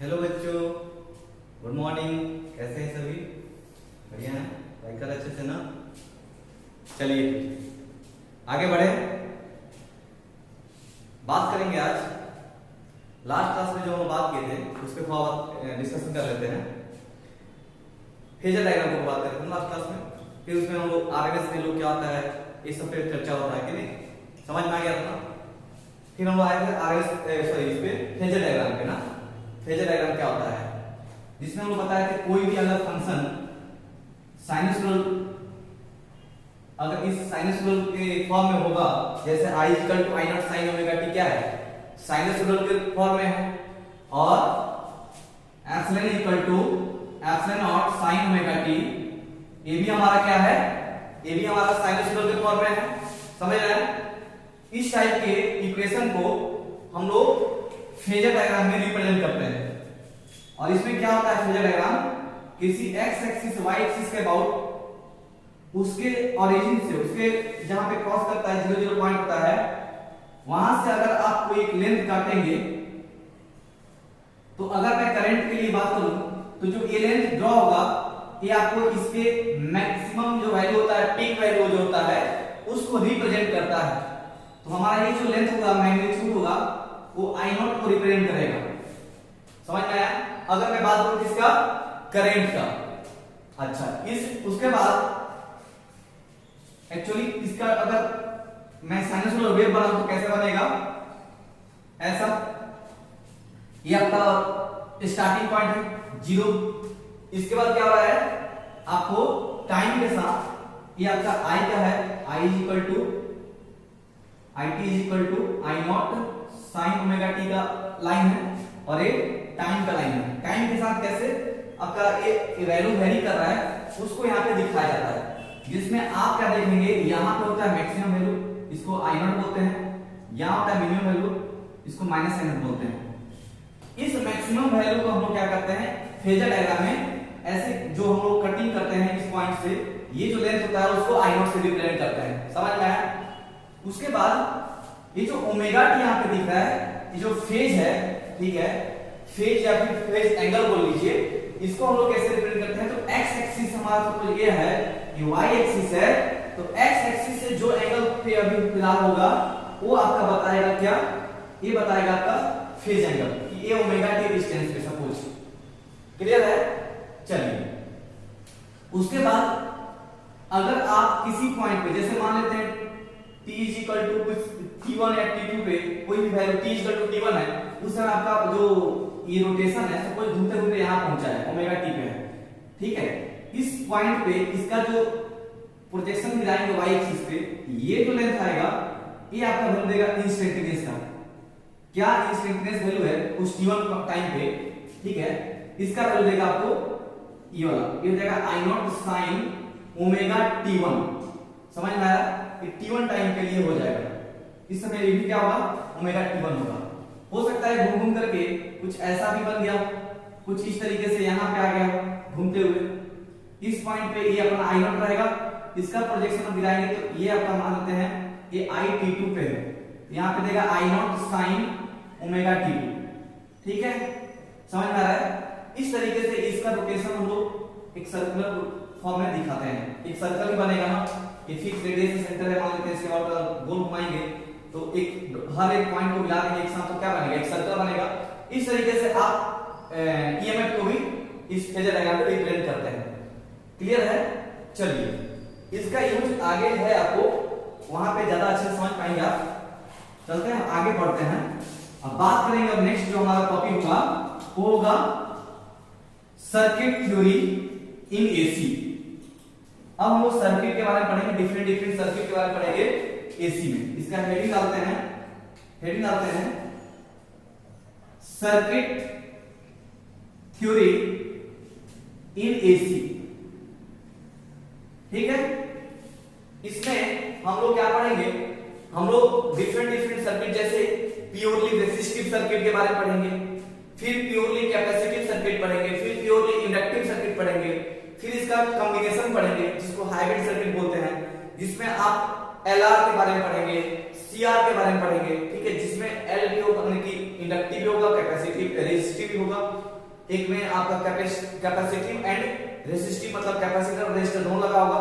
Hello बच्चों, good morning. कैसे हैं सभी? बढ़िया हैं? पढ़ाई कर अच्छे से ना? चलिए आगे बढ़े। बात करेंगे आज लास्ट क्लास में जो हम बात किए थे उस पर थोड़ा डिस्कशन कर लेते हैं। फेजर डायग्राम को बात करते हैं लास्ट क्लास में, फिर उसमें हम लोग आरएमएस वैल्यू क्या होता है इस सब पे चर्चा होता है कि नहीं, समझ में आ गया था। फिर हम लोग आए थे आरएमएस सॉरी इस पे फेजर डायग्राम पे ना। फेजर डायग्राम क्या होता है, जिसमें हम लोग बताया कि कोई भी अगर फंक्शन साइनसोइडल अगर इस साइनसोइडल के फॉर्म में होगा, जैसे i = i0 sin omega t क्या है, साइनसोइडल के फॉर्म में है, और एप्सिलॉन =ε0 sin ओमेगा t, ये भी हमारा क्या है, ये भी हमारा साइनसोइडल के फॉर्म में है। समझ रहे हैं? इस टाइप के इक्वेशन को हम लोग फेजर डायग्राम में रिप्रेजेंट करते हैं। और इसमें क्या होता है, फेजर डायग्राम किसी x एक्सिस y एक्सिस के अबाउट उसके ओरिजिन से, उसके जहां पे क्रॉस करता है 0 0 पॉइंट होता है, वहां से अगर आप कोई एक लेंथ काटेंगे, तो अगर मैं करंट के लिए बात करूं तो जो ये लेंथ ड्रॉ होगा ये आपको इसके मैक्सिमम जो वैल्यू होता है, पीक वैल्यू जो होता है, उसको रिप्रेजेंट करता है। तो हमारा ये जो लेंथ होगा, मैग्नीट्यूड होगा, वो I0 को रिप्रेजेंट करेगा। समझ में आया? अगर मैं बात करूं किसका, करंट का। अच्छा, इस उसके बाद एक्चुअली इसका अगर मैं साइनसोइडल वेव बनाऊं तो कैसे बनेगा, ऐसा। ये आपका स्टार्टिंग पॉइंट है 0। इसके बाद क्या हो रहा है, आपको टाइम के साथ ये आपका I क्या है, it I0 sin omega t का लाइन है, और ये टाइम का लाइन है। टाइम के साथ कैसे आपका ये वैल्यू वेरी कर रहा है, उसको यहाँ पे दिखाया जाता है, जिसमें आप क्या देखेंगे, यहाँ पे होता है मैक्सिमम वैल्यू, इसको I0 बोलते हैं, यहाँ होता है मिनिमम वैल्यू, इसको -I0 बोलते हैं। इस मैक्सिमम वैल्यू को हम लोग क्या करते हैं, फेजर डायग्राम में ऐसे जो हम लोग कटिंग करते हैं इस पॉइंट से, ये जो लेंथ होता है उसको I0 से रिप्रेजेंट करते हैं। समझ में आया? उसके बाद ये जो ओमेगा टी यहाँ पे दिख रहा है, ये जो फेज है, ठीक है, फेज या फिर फेज एंगल बोल लीजिए, इसको हम लोग कैसे रिप्रेजेंट करते हैं, तो x एक्सिस हमारा तो ये है, ये y एक्सिस है, तो x एक्सिस से जो एंगल पे अभी फिलहाल होगा वो आपका बताएगा क्या, ये बताएगा आपका फेज एंगल कि ये ओमेगा टी डिस्टेंस पे सपोज। क्लियर है? चलिए, उसके बाद अगर आप किसी पॉइंट पे, जैसे मान लेते हैं t = कुछ t1 या t2 पे कोई भी वैल्यू t = t1 है, उस समय आपका जो ये रोटेशन है सपोज घूमते घूमते यहाँ पहुंचा है, ओमेगा t पे है, ठीक है। इस पॉइंट पे इसका जो प्रोजेक्शन गिराएंगे y एक्सिस पे, ये जो लेंथ आएगा ये आपका वैल्यू देगा इंस्टेंटेनियस का। क्या इंस्टेंटेनियस वैल्यू है उस t1 टाइम पे, ठीक है, इसका वैल्यू देगा आपको ये वाला, ये देगा I0 sin ओमेगा t1। समझ में आया? t1 टाइम के लिए हो जाएगा, इस समय ये भी क्या होगा, ओमेगा t1 होगा। हो सकता है घूम घूम करके कुछ ऐसा भी बन गया, कुछ इस तरीके से यहाँ पे आ गया घूमते हुए, इस पॉइंट पे ये अपना I0 रहेगा, इसका प्रोजेक्शन हम गिराएंगे तो ये आपका मान लेते हैं ये it2 पे है, यहाँ पे देगा I0 sin ओमेगा t2। ठीक है, समझ में आ रहा है? इस तरीके से इसका रोटेशन हम लोग एक सर्कुलर फॉर्म में दिखाते हैं। एक सर्कल ही बनेगा ना, ये फिक्स रेडियस सेंटर है, मान लेते हैं, इसके बाद गोल घुमाएंगे तो एक हर एक पॉइंट को मिला देंगे एक साथ, तो क्या बनेगा, एक सर्कल बनेगा। इस तरीके से आप ईएमएफ को भी इस फेजर डायग्राम में रिप्रेजेंट करते हैं। क्लियर है? चलिए, इसका यूज आगे है, आपको वहां पे ज्यादा अच्छे से समझ पाएंगे आप। चलते हैं आगे बढ़ते हैं, अब बात करेंगे। अब नेक्स्ट जो हमारा टॉपिक होगा वो होगा सर्किट थ्योरी इन एसी। अब हम लोग सर्किट के बारे में पढ़ेंगे, डिफरेंट सर्किट के बारे में पढ़ेंगे एसी में। इसका हेडिंग डालते हैं सर्किट थ्योरी इन एसी। ठीक है, इसमें हम लोग क्या पढ़ेंगे, हम लोग डिफरेंट सर्किट, जैसे प्योरली रेसिस्टिव सर्किट के बारे में पढ़ेंगे, फिर प्योरली कैपेसिटिव सर्किट पढ़ेंगे, फिर प्योरली इंडक्टिव सर्किट पढ़ेंगे, फिर इसका कॉम्बिनेशन पढ़ेंगे जिसको हाइब्रिड सर्किट बोलते हैं, जिसमें आप LR के बारे में पढ़ेंगे, CR के बारे में पढ़ेंगे, ठीक है, जिसमें L भी होगा, इंडक्टिव भी होगा, कैपेसिटिव रेजिस्टिव होगा, एक में आपका कैपेसिटिव एंड रेजिस्टिव मतलब कैपेसिटर और रेजिस्टर दोनों लगा होगा,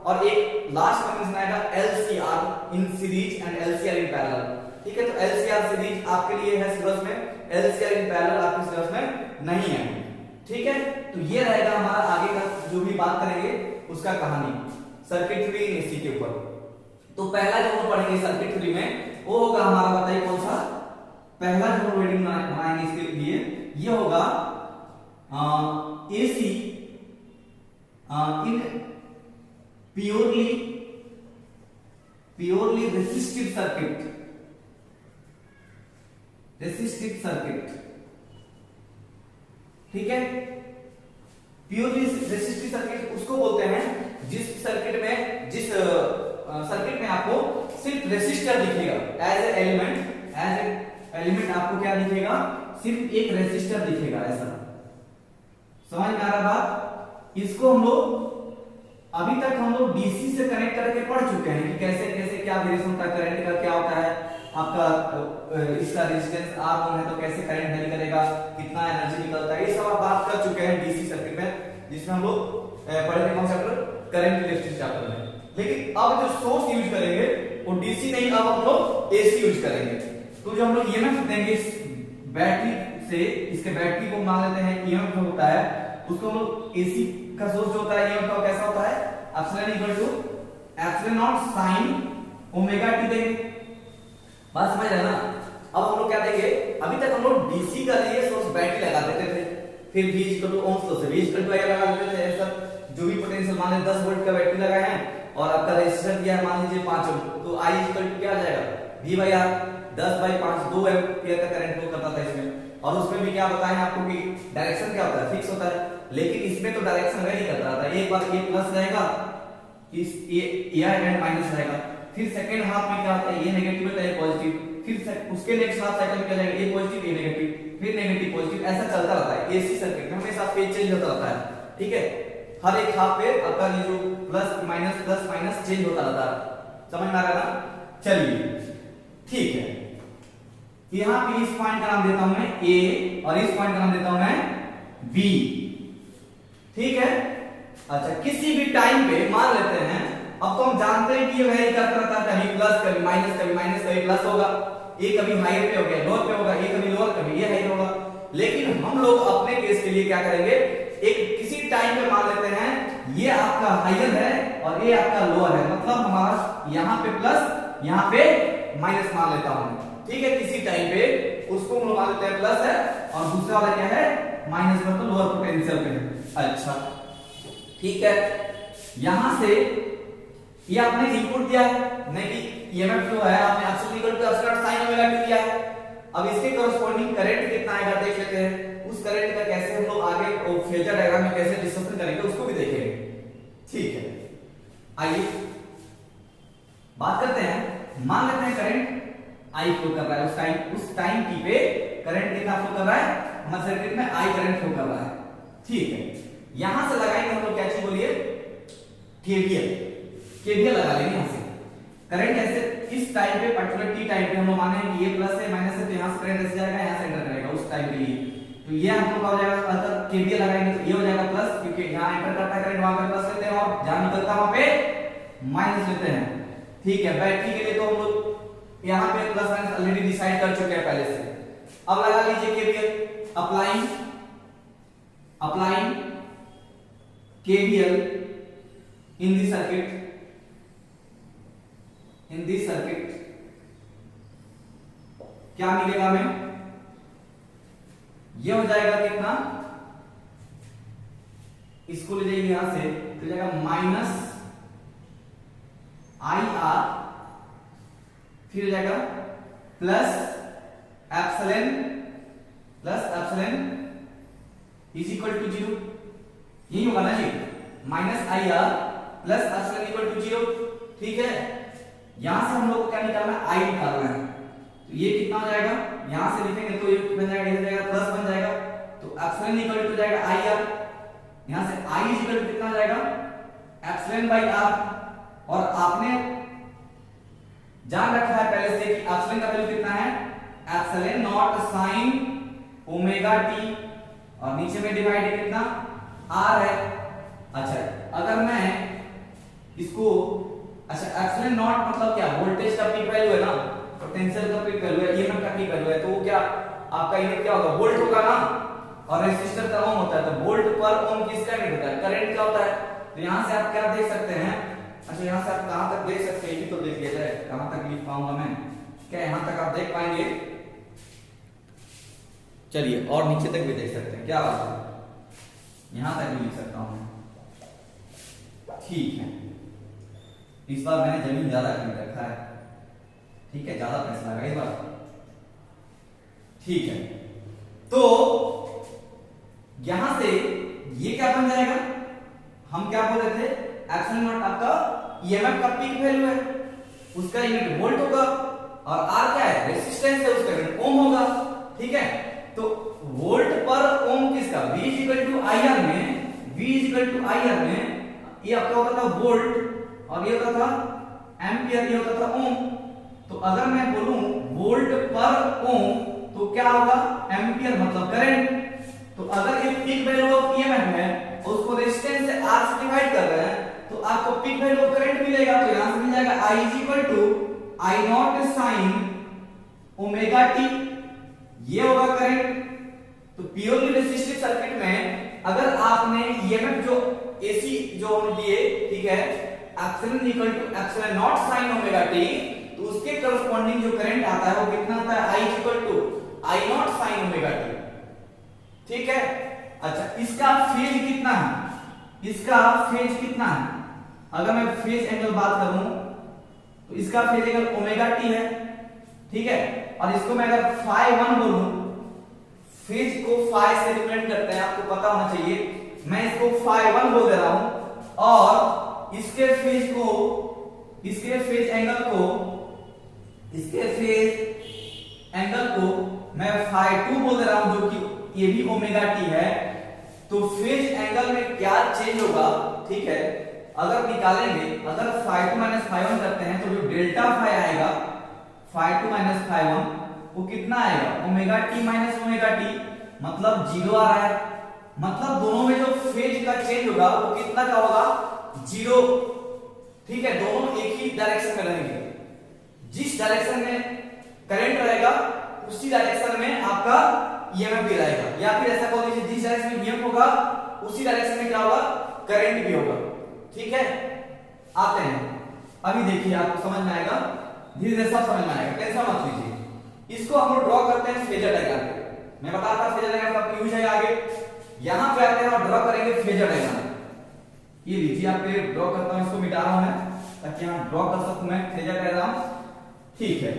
और एक लास्ट कॉम्बिनेशन आएगा LCR in series and LCR in parallel. ठीक है, तो LCR सीरीज आपके लिए है सिलेबस में, LCR इन पैरेलल आपके सिलेबस में नहीं है। ठीक है, तो ये रहेगा हमारा आगे का जो भी बात करेंगे उसका कहानी सर्किट थ्योरी इन एसी के ऊपर। तो पहला जो हम पढ़ेंगे सर्किट थ्योरी में वो होगा हमारा, बताइए कौन सा पहला जो हम रीडिंग बनाएंगे इसके लिए, ये होगा एसी इन प्योरली रेसिस्टिव सर्किट, ठीक है। प्योरली रेसिस्टिव सर्किट उसको बोलते हैं जिस सर्किट में आपको सिर्फ रेसिस्टर दिखेगा, एज ए एलिमेंट आपको क्या दिखेगा, सिर्फ एक रेसिस्टर दिखेगा, ऐसा समझ में आ रहा बात। इसको हम लोग अभी तक डीसी से कनेक्ट करके पढ़ चुके हैं कि कैसे कैसे क्या वेरिएशन होता है, करंट का क्या होता है, आपका इसका रेजिस्टेंस R1 है तो कैसे करंट वेरी करेगा, कितना एनर्जी निकलता है, ये सब आप बात कर चुके हैं डीसी सर्किट में, जिसमें हम लोग पढ़े थे कौन सा चैप्टर, करंट इलेक्ट्रिक चैप्टर में। लेकिन अब जो सोर्स यूज करेंगे वो डीसी नहीं, अब हम लोग एसी यूज करेंगे। तो जो हम लोग ईएमएफ देंगे इस बैटरी से, इसके बैटरी को मान लेते हैं ईएमएफ जो होता है उसको हम लोग एसी का सोर्स जो होता है ईएमएफ का कैसा होता है, epsilon equal to epsilon naught sine omega T देंगे। बात समझ रहे ना। अब हम लोग क्या देंगे, अभी तक हम लोग डीसी का लिए सोर्स बैटरी लगा देते थे, फिर V equal to Ohm's law से V इक्वल टू लगा देते थे, ऐसा जो भी पोटेंशियल मान लीजिए 10 वोल्ट का बैटरी लगाए हैं और आपका रेजिस्टेंस दिया है मान लीजिए 5 ओम, तो I इक्वल टू क्या आ जाएगा, V/R 10/5 2 एम्पीयर का करंट फ्लो करता था इसमें। और उसमें भी क्या बताएं आपको कि डायरेक्शन क्या होता है, फिक्स होता है, लेकिन इसमें तो डायरेक्शन वेरी करता रहता है। एक बार ये प्लस रहेगा, इस ये एंड माइनस रहेगा, फिर सेकंड हाफ में क्या होता है, ये नेगेटिव होता है पॉजिटिव, फिर उसके नेक्स्ट हाफ साइकिल में क्या जाएगा, ये पॉजिटिव ये नेगेटिव, फिर नेगेटिव पॉजिटिव, ऐसा चलता रहता है। एसी सर्किट में हमेशा फेज चेंज होता रहता है। ठीक है, हर एक हाफ पे आपका ये जो प्लस माइनस चेंज होता रहता है, समझ में आ रहा है ना। चलिए ठीक है, यहां पे इस पॉइंट का नाम देता हूं मैं ए और इस पॉइंट का नाम देता हूं मैं बी। ठीक है, अच्छा किसी भी टाइम पे मान लेते हैं, अब तो हम जानते हैं कि ये वेरी करता रहता है, कभी प्लस कभी माइनस कभी प्लस होगा, ये कभी हायर पे हो गया लोअर पे होगा, ये कभी लोअर कभी ये हायर होगा। लेकिन हम लोग अपने केस के लिए क्या करेंगे, एक किसी टाइम पे मान लेते हैं ये आपका हायर है और ये आपका लोअर है, मतलब हमारा यहाँ पे प्लस यहाँ पे माइनस मान लेता हूं। ठीक है, किसी टाइम पे उसको हम लोग मान लेते हैं प्लस है और दूसरा वाला क्या है माइनस, मतलब लोअर पोटेंशियल पे है। अच्छा ठीक है, यहां से ये आपने इनपुट दिया है नहीं कि ईएमएफ जो है आपने absolute equal to epsilon sine omega T दिया है। अब इसके कॉरस्पॉन्डिंग करंट कितना आएगा देख लेते हैं, उस करंट का कैसे हम लोग आगे फेजर डायग्राम में कैसे डिस्कशन करेंगे उसको भी देखेंगे। ठीक है, आइए बात करते हैं। मान लेते हैं करंट आई फ्लो कर रहा है, उस टाइम टी पे करंट कितना फ्लो कर रहा है, हमारे सर्किट में आई करंट फ्लो कर रहा है। ठीक है, यहां से लगाएंगे हम लोग क्या चीज बोलिए, केवीएल लगा लेंगे यहां से। करंट ऐसे इस टाइम पे पर्टिकुलर टी टाइम पे हम लोग माने हैं कि ये प्लस है माइनस है, तो यहां से करंट ऐसे जाएगा, यहां से एंटर करेगा उस टाइम के लिए, तो ये हम लोग हो जाएगा, अगर केवीएल लगाएंगे तो ये हो जाएगा प्लस, क्योंकि यहां एंटर करता है करंट वहां पे प्लस लेते हैं और जहां निकलता है वहां पे माइनस लेते हैं। ठीक है, बैटरी के लिए तो हम लोग यहां पे प्लस माइनस ऑलरेडी डिसाइड कर चुके हैं पहले से। अब लगा लीजिए KVL, applying KVL in the circuit, क्या मिलेगा हमें, ये हो जाएगा कितना, इसको ले जाइए यहां से तो जाएगा माइनस आई आर, फिर हो जाएगा plus epsilon is equal to 0, यही होगा ना जी, minus I R plus epsilon equal to 0। ठीक है, यहां से हम लोग को क्या निकालना है, आई निकालना है, तो ये कितना हो जाएगा, यहां से लिखेंगे तो ये बन जाएगा, ये हो जाएगा प्लस बन जाएगा, तो एप्सिलॉन इक्वल टू जाएगा आई आर, यहां से आई इक्वल टू कितना हो जाएगा, एप्सिलॉन बाई आर। और आपने जान रखा है पहले से कि एप्सिलॉन का वैल्यू कितना है, epsilon naught sine omega T और नीचे में डिवाइड कितना आर है। अच्छा अगर मैं इसको अच्छा एप्सिलॉन नॉट मतलब क्या, वोल्टेज का पीक वैल्यू है ना, पोटेंशियल का पीक वैल्यू है, ईएमएफ का पीक वैल्यू है, तो वो क्या आपका यूनिट क्या होगा, वोल्ट होगा ना, और रेजिस्टर का ओम होता है, तो वोल्ट पर ओम किसका यूनिट होता है, करंट का होता है। तो यहां से आप क्या देख सकते हैं, अच्छा यहां से आप कहां तक देख सकते हैं, ये तो देख लिया जाए, कहां तक लिख पाऊंगा मैं, क्या यहां तक आप देख पाएंगे, चलिए और नीचे तक भी देख सकते हैं, क्या बात है, यहां तक भी लिख सकता हूं मैं, ठीक है। इस बार मैंने जमीन ज्यादा खरीद रखा है, ठीक है, ज्यादा पैसा लगा इस बार, ठीक है। तो यहां से ये क्या बन जाएगा, हम क्या बोल रहे थे, एप्सिलॉन नॉट आपका ईएमएफ का पीक वैल्यू है, उसका यूनिट वोल्ट होगा, और आर क्या है, रेजिस्टेंस है, उसका यूनिट ओम होगा, ठीक है। तो वोल्ट पर ओम किसका, V = IR में, V = IR में ये आपका होता था वोल्ट और ये होता था एम्पियर, ये होता था ओम। तो अगर मैं बोलूं वोल्ट पर ओम तो क्या होगा, एम्पियर मतलब करंट। तो अगर ये पीक वैल्यू ऑफ ईएमएफ है और उसको रेजिस्टेंस से आर से डिवाइड कर रहे हैं तो आपको पीक वैल्यू ऑफ करंट मिलेगा। तो यहां से मिल जाएगा I = I0 sin omega T, ये होगा करंट। तो प्योरली रेजिस्टिव सर्किट में अगर आपने ईएमएफ जो एसी जो हम लिए, ठीक है, epsilon naught sin omega T, तो उसके करस्पॉन्डिंग जो करंट आता है वो कितना आता है, I = I0 sin omega T, ठीक है। अच्छा इसका फेज कितना है, इसका फेज कितना है, अगर मैं फेज एंगल बात करूं तो इसका फेज एंगल ओमेगा टी है, ठीक है। और इसको मैं अगर φ1 बोलूं, फेज को फाई से रिप्रेजेंट करते हैं, आपको पता होना चाहिए, मैं इसको φ1 बोल दे रहा हूं, और इसके फेज एंगल को मैं φ2 बोल दे रहा हूं, जो कि ये भी ओमेगा टी है। तो फेज एंगल में क्या चेंज होगा, ठीक है, अगर निकालेंगे, अगर φ2 - φ1 करते हैं तो जो डेल्टा फाई आएगा, φ2 - φ1 वो कितना आएगा, omega T minus omega T, मतलब 0 आ रहा है, मतलब दोनों में जो फेज का चेंज होगा वो कितना का होगा, 0, ठीक है। दोनों एक ही डायरेक्शन में रहेंगे, जिस डायरेक्शन में करंट रहेगा उसी डायरेक्शन में आपका ईएमएफ भी रहेगा, या फिर ऐसा बोल दीजिए जिस डायरेक्शन में ईएमएफ होगा उसी डायरेक्शन में क्या होगा, करंट भी होगा, ठीक है। आते हैं, अभी देखिए आपको समझ में आएगा, धीरे धीरे सब समझ में आएगा, टेंशन मत लीजिए। इसको हम लोग ड्रॉ करते हैं फेजर डायग्राम पे, मैं बता था फेजर डायग्राम का यूज है आगे, यहां पे आते हैं और ड्रॉ करेंगे फेजर डायग्राम। ये लीजिए आपके ड्रॉ करता हूं, इसको मिटा रहा हूं मैं ताकि यहां ड्रॉ कर सकूं मैं फेजर डायग्राम, ठीक है।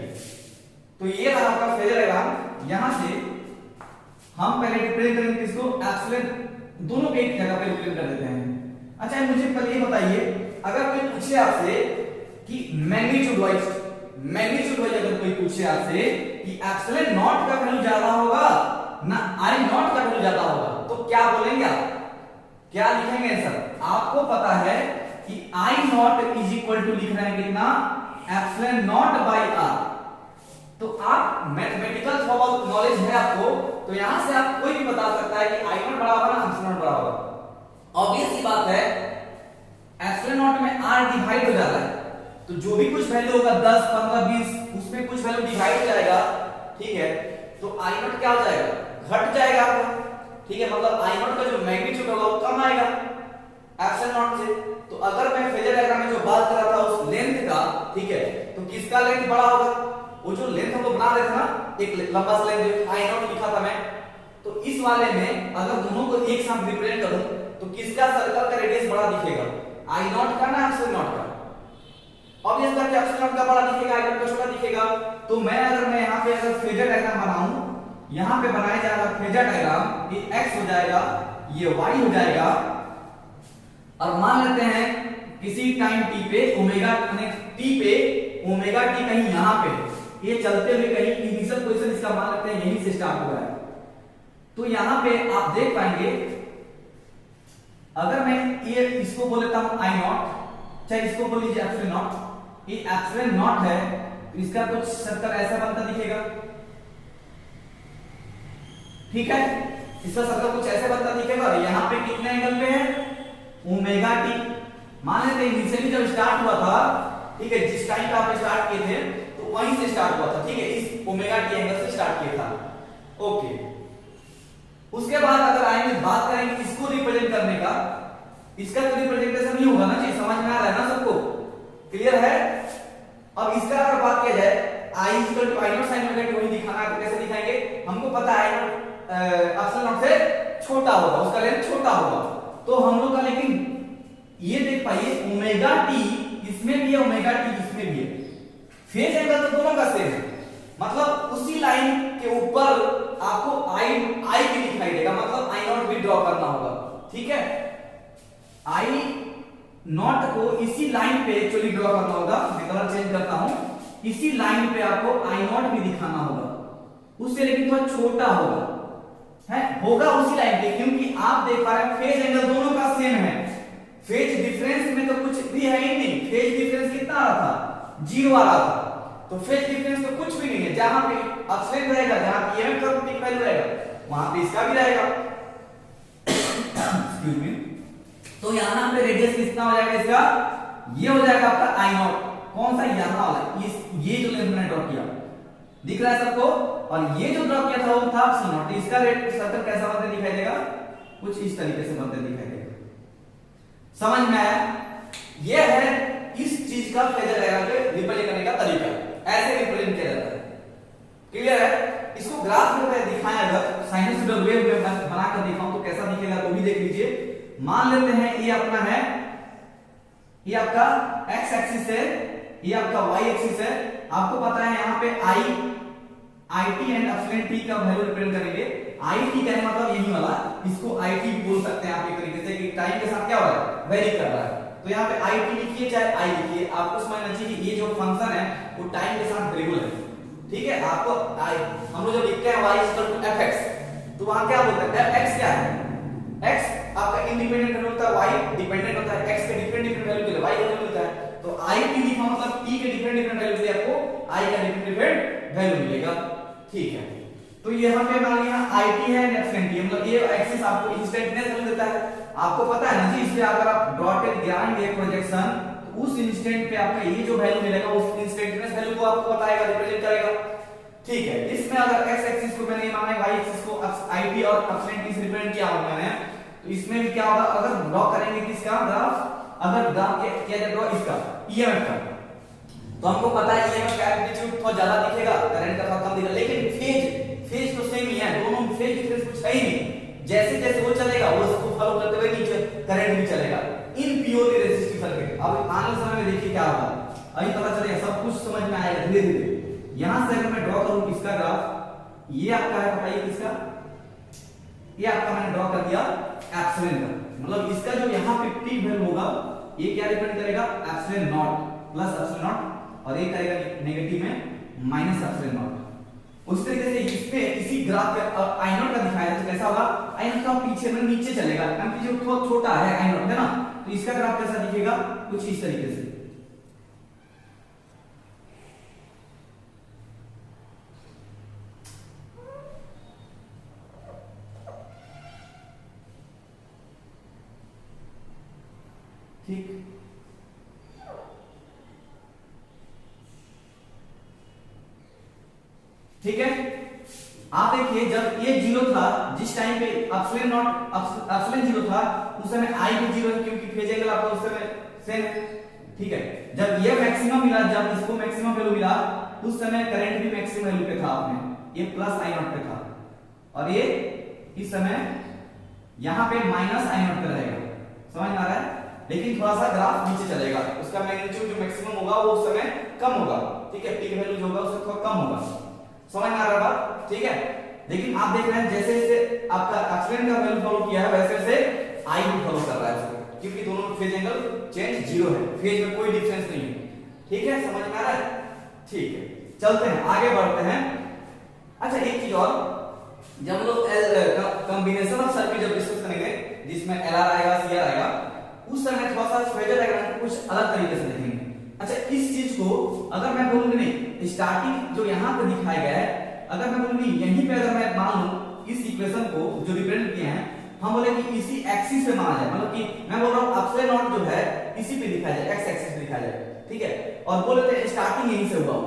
तो ये रहा आपका फेजर डायग्राम, यहां से हम पहले रिप्रेजेंट करेंगे किसको, एप्सिलॉन, दोनों को एक जगह पे रिप्रेजेंट कर देते हैं। अच्छा मुझे पहले ये बताइए, अगर कोई पूछे आपसे कि मैग्नीट्यूड वाइज अगर कोई पूछे आपसे कि एप्सिलॉन नॉट का वैल्यू ज्यादा होगा ना आई नॉट का वैल्यू ज्यादा होगा, तो क्या बोलेंगे आप, क्या लिखेंगे सर, आपको पता है कि आई नॉट इज इक्वल टू लिख रहे हैं कितना, एप्सिलॉन नॉट बाई आर। तो आप मैथमेटिकल फॉर्मल नॉलेज है आपको, तो यहां से आप कोई भी बता सकता है कि आई नॉट बड़ा होगा ना एप्सिलॉन बड़ा होगा। ऑब्वियस सी बात है, एप्सिलॉन नॉट में आर डिवाइड हो जाता है, तो जो भी कुछ वैल्यू होगा 10, 15, 20 उसमें कुछ वैल्यू डिवाइड हो जाएगा, ठीक है। तो आई नॉट क्या हो जाएगा, घट जाएगा आपका, ठीक है, मतलब आई नॉट का जो मैग्नीट्यूड होगा वो कम आएगा एप्सिलॉन नॉट से। तो अगर मैं फेजर डायग्राम में जो बात कर रहा था उस लेंथ का, ठीक है, तो किसका लेंथ बड़ा होगा, वो जो लेंथ हम लोग बना रहे थे ना, एक लंबा सा लेंथ आई नॉट लिखा था मैं, तो इस वाले में अगर दोनों को एक साथ रिप्रेजेंट करूं तो किसका सर्कल का रेडियस बड़ा दिखेगा, आई नॉट का ना एप्सिलॉन नॉट का। ऑब्वियस बात है एप्सिलॉन नॉट का बड़ा दिखेगा, आई नॉट का छोटा दिखेगा। तो मैं यहां पे अगर फेजर डायग्राम बनाऊं, यहां पे बनाया जाएगा फेजर डायग्राम, ये x हो जाएगा, ये y हो जाएगा, और मान लेते हैं किसी टाइम t पे ओमेगा टी कहीं यहां पे, ये चलते हुए कहीं इनिशियल पोजीशन इसका मान लेते हैं यहीं से स्टार्ट हो रहा है। तो यहां पे आप देख पाएंगे, अगर मैं ये इसको बोल लेता हूं आई नॉट, चाहे इसको बोल लीजिए एप्सिलॉन नॉट, ये एप्सिलॉन नॉट है, तो इसका कुछ सर्कल ऐसा बनता दिखेगा, ठीक है, इसका सर्कल कुछ ऐसे बनता दिखेगा। यहाँ पे कितने एंगल पे है, ओमेगा टी। मान लेते हैं इनिशियली जब स्टार्ट हुआ था, ठीक है, जिस टाइम पे आप स्टार्ट किए थे तो वहीं से स्टार्ट हुआ था, ठीक है, इस ओमेगा टी एंगल से स्टार्ट किया था। ओके, उसके बाद अगर आएंगे बात करेंगे इसको रिप्रेजेंट करने का, इसका तो रिप्रेजेंटेशन नहीं होगा ना जी, समझ में आ रहा है ना सबको, क्लियर है। अब इसका अगर बात किया जाए I equal to I naught sin omega T, वही दिखाना है तो कैसे दिखाएंगे, हमको पता है I नॉट एप्सिलॉन नॉट से छोटा होगा, उसका लेंथ छोटा होगा, तो हम लोग का, लेकिन ये देख पाइए ओमेगा टी इसमें भी है, ओमेगा टी इसमें भी है, फेज एंगल तो दोनों का सेम है, मतलब उसी लाइन के ऊपर आपको आई भी दिखाई देगा, मतलब आई नॉट भी ड्रॉ करना होगा, ठीक है। आई नॉट को इसी लाइन पे एक्चुअली ड्रॉ करना होगा, मैं कलर चेंज करता हूं, इसी लाइन पे आपको आई नॉट भी दिखाना होगा, उससे लेकिन थोड़ा छोटा होगा, है होगा उसी लाइन पे, क्योंकि आप देख पा रहे हैं फेज एंगल दोनों का सेम है, फेज डिफरेंस में तो कुछ भी है ही नहीं, फेज डिफरेंस कितना आ रहा था, 0 आ रहा था, तो फेज डिफरेंस तो कुछ भी नहीं है, जहां पे अपस्ट्रीम रहेगा, जहां पे ईएमएफ का पीक वैल्यू रहेगा वहां पे इसका भी रहेगा, एक्सक्यूज मी। तो यहां पे रेडियस कितना हो जाएगा इसका, ये हो जाएगा आपका आई नॉट, कौन सा, यहां वाला, इस ये जो लेंथ मैंने ड्रॉ किया दिख रहा है सबको, और ये जो ड्रॉ किया था वो था एप्सिलॉन नॉट, इसका रेड सर्कल कैसा बनते दिखाई देगा, कुछ इस तरीके से बनते दिखाई देगा, समझ में आया। ये है इस चीज का फेजर डायग्राम पे रिप्रेजेंट करने का तरीका, ऐसे रिप्रेजेंट किया जाता है, क्लियर है। इसको ग्राफ में दिखाएं, अगर साइनसोइडल वेव में बनाकर दिखाऊं तो कैसा दिखेगा तो भी देख लीजिए। मान लेते हैं ये अपना है, ये आपका x एक्सिस है, ये आपका y एक्सिस है, आपको पता है यहाँ पे i t and epsilon t का वैल्यू रिप्रेजेंट करेंगे, i t का मतलब यही वाला, इसको i t भी बोल सकते हैं आप एक तरीके से, कि टाइम के साथ क्या हो रहा है, वेरी कर रहा है, तो यहाँ पे i t लिखिए चाहे i लिखिए, आपको समझना चाहिए कि ये जो फंक्शन है वो टाइम के साथ वेरिएबल है, ठीक है। आपको हम लोग जब लिखते हैं y fx, तो वहां क्या बोलते हैं, fx क्या है, x आपका इंडिपेंडेंट वैल्यू होता है, y डिपेंडेंट होता है, x के डिफरेंट वैल्यू के लिए y का वैल्यू मिलता है, तो i t लिखा मतलब t के डिफरेंट वैल्यू के लिए आपको i का डिफरेंट वैल्यू मिलेगा, ठीक है। तो यहाँ पे मान लिया i t है एप्सिलॉन t, मतलब ये एक्सिस आपको इंस्टेंटेनियस वैल्यू देता है, आपको पता है ना जी, इसलिए अगर आप डॉटेड गिराएंगे प्रोजेक्शन तो उस इंस्टेंट पे आपका ये जो वैल्यू मिलेगा उस इंस्टेंटेनियस वैल्यू को आपको बताएगा, रिप्रेजेंट करेगा, ठीक है। इसमें अगर x एक्सिस को मैंने माना है, y एक्सिस को i t और एप्सिलॉन t से रिप्रेजेंट किया हुआ मैंने, तो इसमें भी क्या होगा, अगर ड्रॉ करेंगे किसका ग्राफ, अगर ग्राफ किया जाए ड्रॉ इसका ईएमएफ का, तो हमको पता है ईएमएफ का एम्पलीट्यूड थोड़ा ज्यादा दिखेगा, करंट का थोड़ा कम दिखेगा, लेकिन फेज तो सेम ही है, दोनों फेज डिफरेंस कुछ है ही नहीं, जैसे जैसे वो चलेगा वो उसको फॉलो करते हुए नीचे करंट भी चलेगा इन प्योरली रेजिस्टिव सर्किट। अब आने समय में देखिए क्या होगा, अभी पता चलेगा, सब कुछ समझ में आएगा धीरे धीरे। यहां से अगर मैं ड्रॉ करूं इसका ग्राफ, ये आपका है, बताइए किसका, ये आपका मैंने ड्रॉ कर दिया एप्सिलॉन का, मतलब इसका जो यहाँ पे पीक वैल्यू होगा ये क्या रिप्रेजेंट करेगा, epsilon not plus epsilon not, और ये करेगा नेगेटिव में माइनस एप्सिलॉन नॉट। उस तरीके से इसपे इसी ग्राफ पे आई नॉट का दिखाया तो कैसा होगा, आई नॉट का पीछे में नीचे चलेगा, एम्पलीट्यूड बहुत छोटा है आई नॉट है ना, तो इसका ग्राफ कैसा दिखेगा, कुछ इस तरीके से, ठीक। ठीक है, आप देखिए जब ये जीरो था, जिस टाइम पे एप्सिलॉन नॉट एप्सिलॉन जीरो था, उस समय आई भी जीरो है, क्योंकि फेज एंगल आपका उस समय सेम है, ठीक है। जब ये मैक्सिमम मिला, जब इसको मैक्सिमम वैल्यू मिला, उस समय करंट भी मैक्सिमम वैल्यू पे था, आपने ये प्लस आई नॉट पे था, और ये इस समय यहां पे माइनस आई नॉट पे रहेगा, समझ में आ रहा है, लेकिन थोड़ा सा ग्राफ नीचे चलेगा, उसका मैग्नीट्यूड जो मैक्सिमम होगा वो उस समय कम होगा, ठीक है, पीक वैल्यू जो होगा उससे थोड़ा कम होगा, समझ में आ रहा है बात, ठीक है। लेकिन आप देख रहे हैं जैसे जैसे आपका एप्सिलॉन का वैल्यू फॉलो किया है, वैसे वैसे आई भी फॉलो कर रहा है उसको, क्योंकि दोनों में फेज एंगल चेंज जीरो है, फेज में कोई डिफरेंस नहीं है, ठीक है, समझ में आ रहा है, ठीक है। चलते हैं आगे बढ़ते हैं। अच्छा एक चीज और, जब हम लोग कॉम्बिनेशन ऑफ सर्किट जब डिस्कस करेंगे जिसमें एलआर आएगा सीआर आएगा, उस समय थोड़ा सा फेजर डायग्राम कुछ अलग तरीके से देखेंगे। अच्छा इस चीज को अगर मैं बोलूंगी नहीं, स्टार्टिंग जो यहाँ पे दिखाया गया है, अगर मैं बोलूंगी यहीं पे अगर मैं मान लूं इस इक्वेशन को जो रिप्रेजेंट किए हैं हम बोले कि इसी एक्सिस पे माना जाए, मतलब कि मैं बोल रहा हूं एप्सिलॉन नॉट जो है इसी पे दिखाया जाए, एक्स एक्सिस पे दिखाया जाए, ठीक है। और बोल लेते हैं स्टार्टिंग यहीं से हुआ,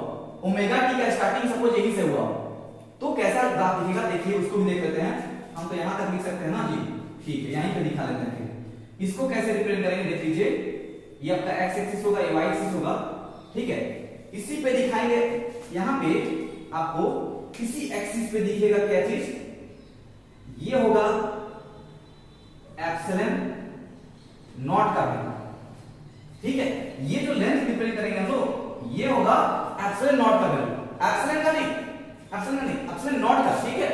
ओमेगा टी का स्टार्टिंग सपोज यहीं से हुआ, तो कैसा ग्राफ दिखेगा देखिए, उसको भी देख लेते हैं। हम तो यहां तक लिख सकते हैं ना जी, ठीक है, यहीं पे दिखा लेते हैं। फिर इसको कैसे रिप्रेजेंट करेंगे देख लीजिए, ये आपका एक्स एक्सिस होगा, ये वाई एक्सिस होगा, ठीक है। इसी पे दिखाएंगे, यहां पे आपको किसी एक्सिस पे दिखेगा क्या चीज, ये होगा एप्सिलॉन नॉट का वैल्यू, ठीक है। ये जो लेंथ रिप्रेजेंट करेंगे हम लोग, ये होगा एप्सिलॉन नॉट का वैल्यू, एप्सिलॉन का नहीं, एप्सिलॉन नॉट का, ठीक है।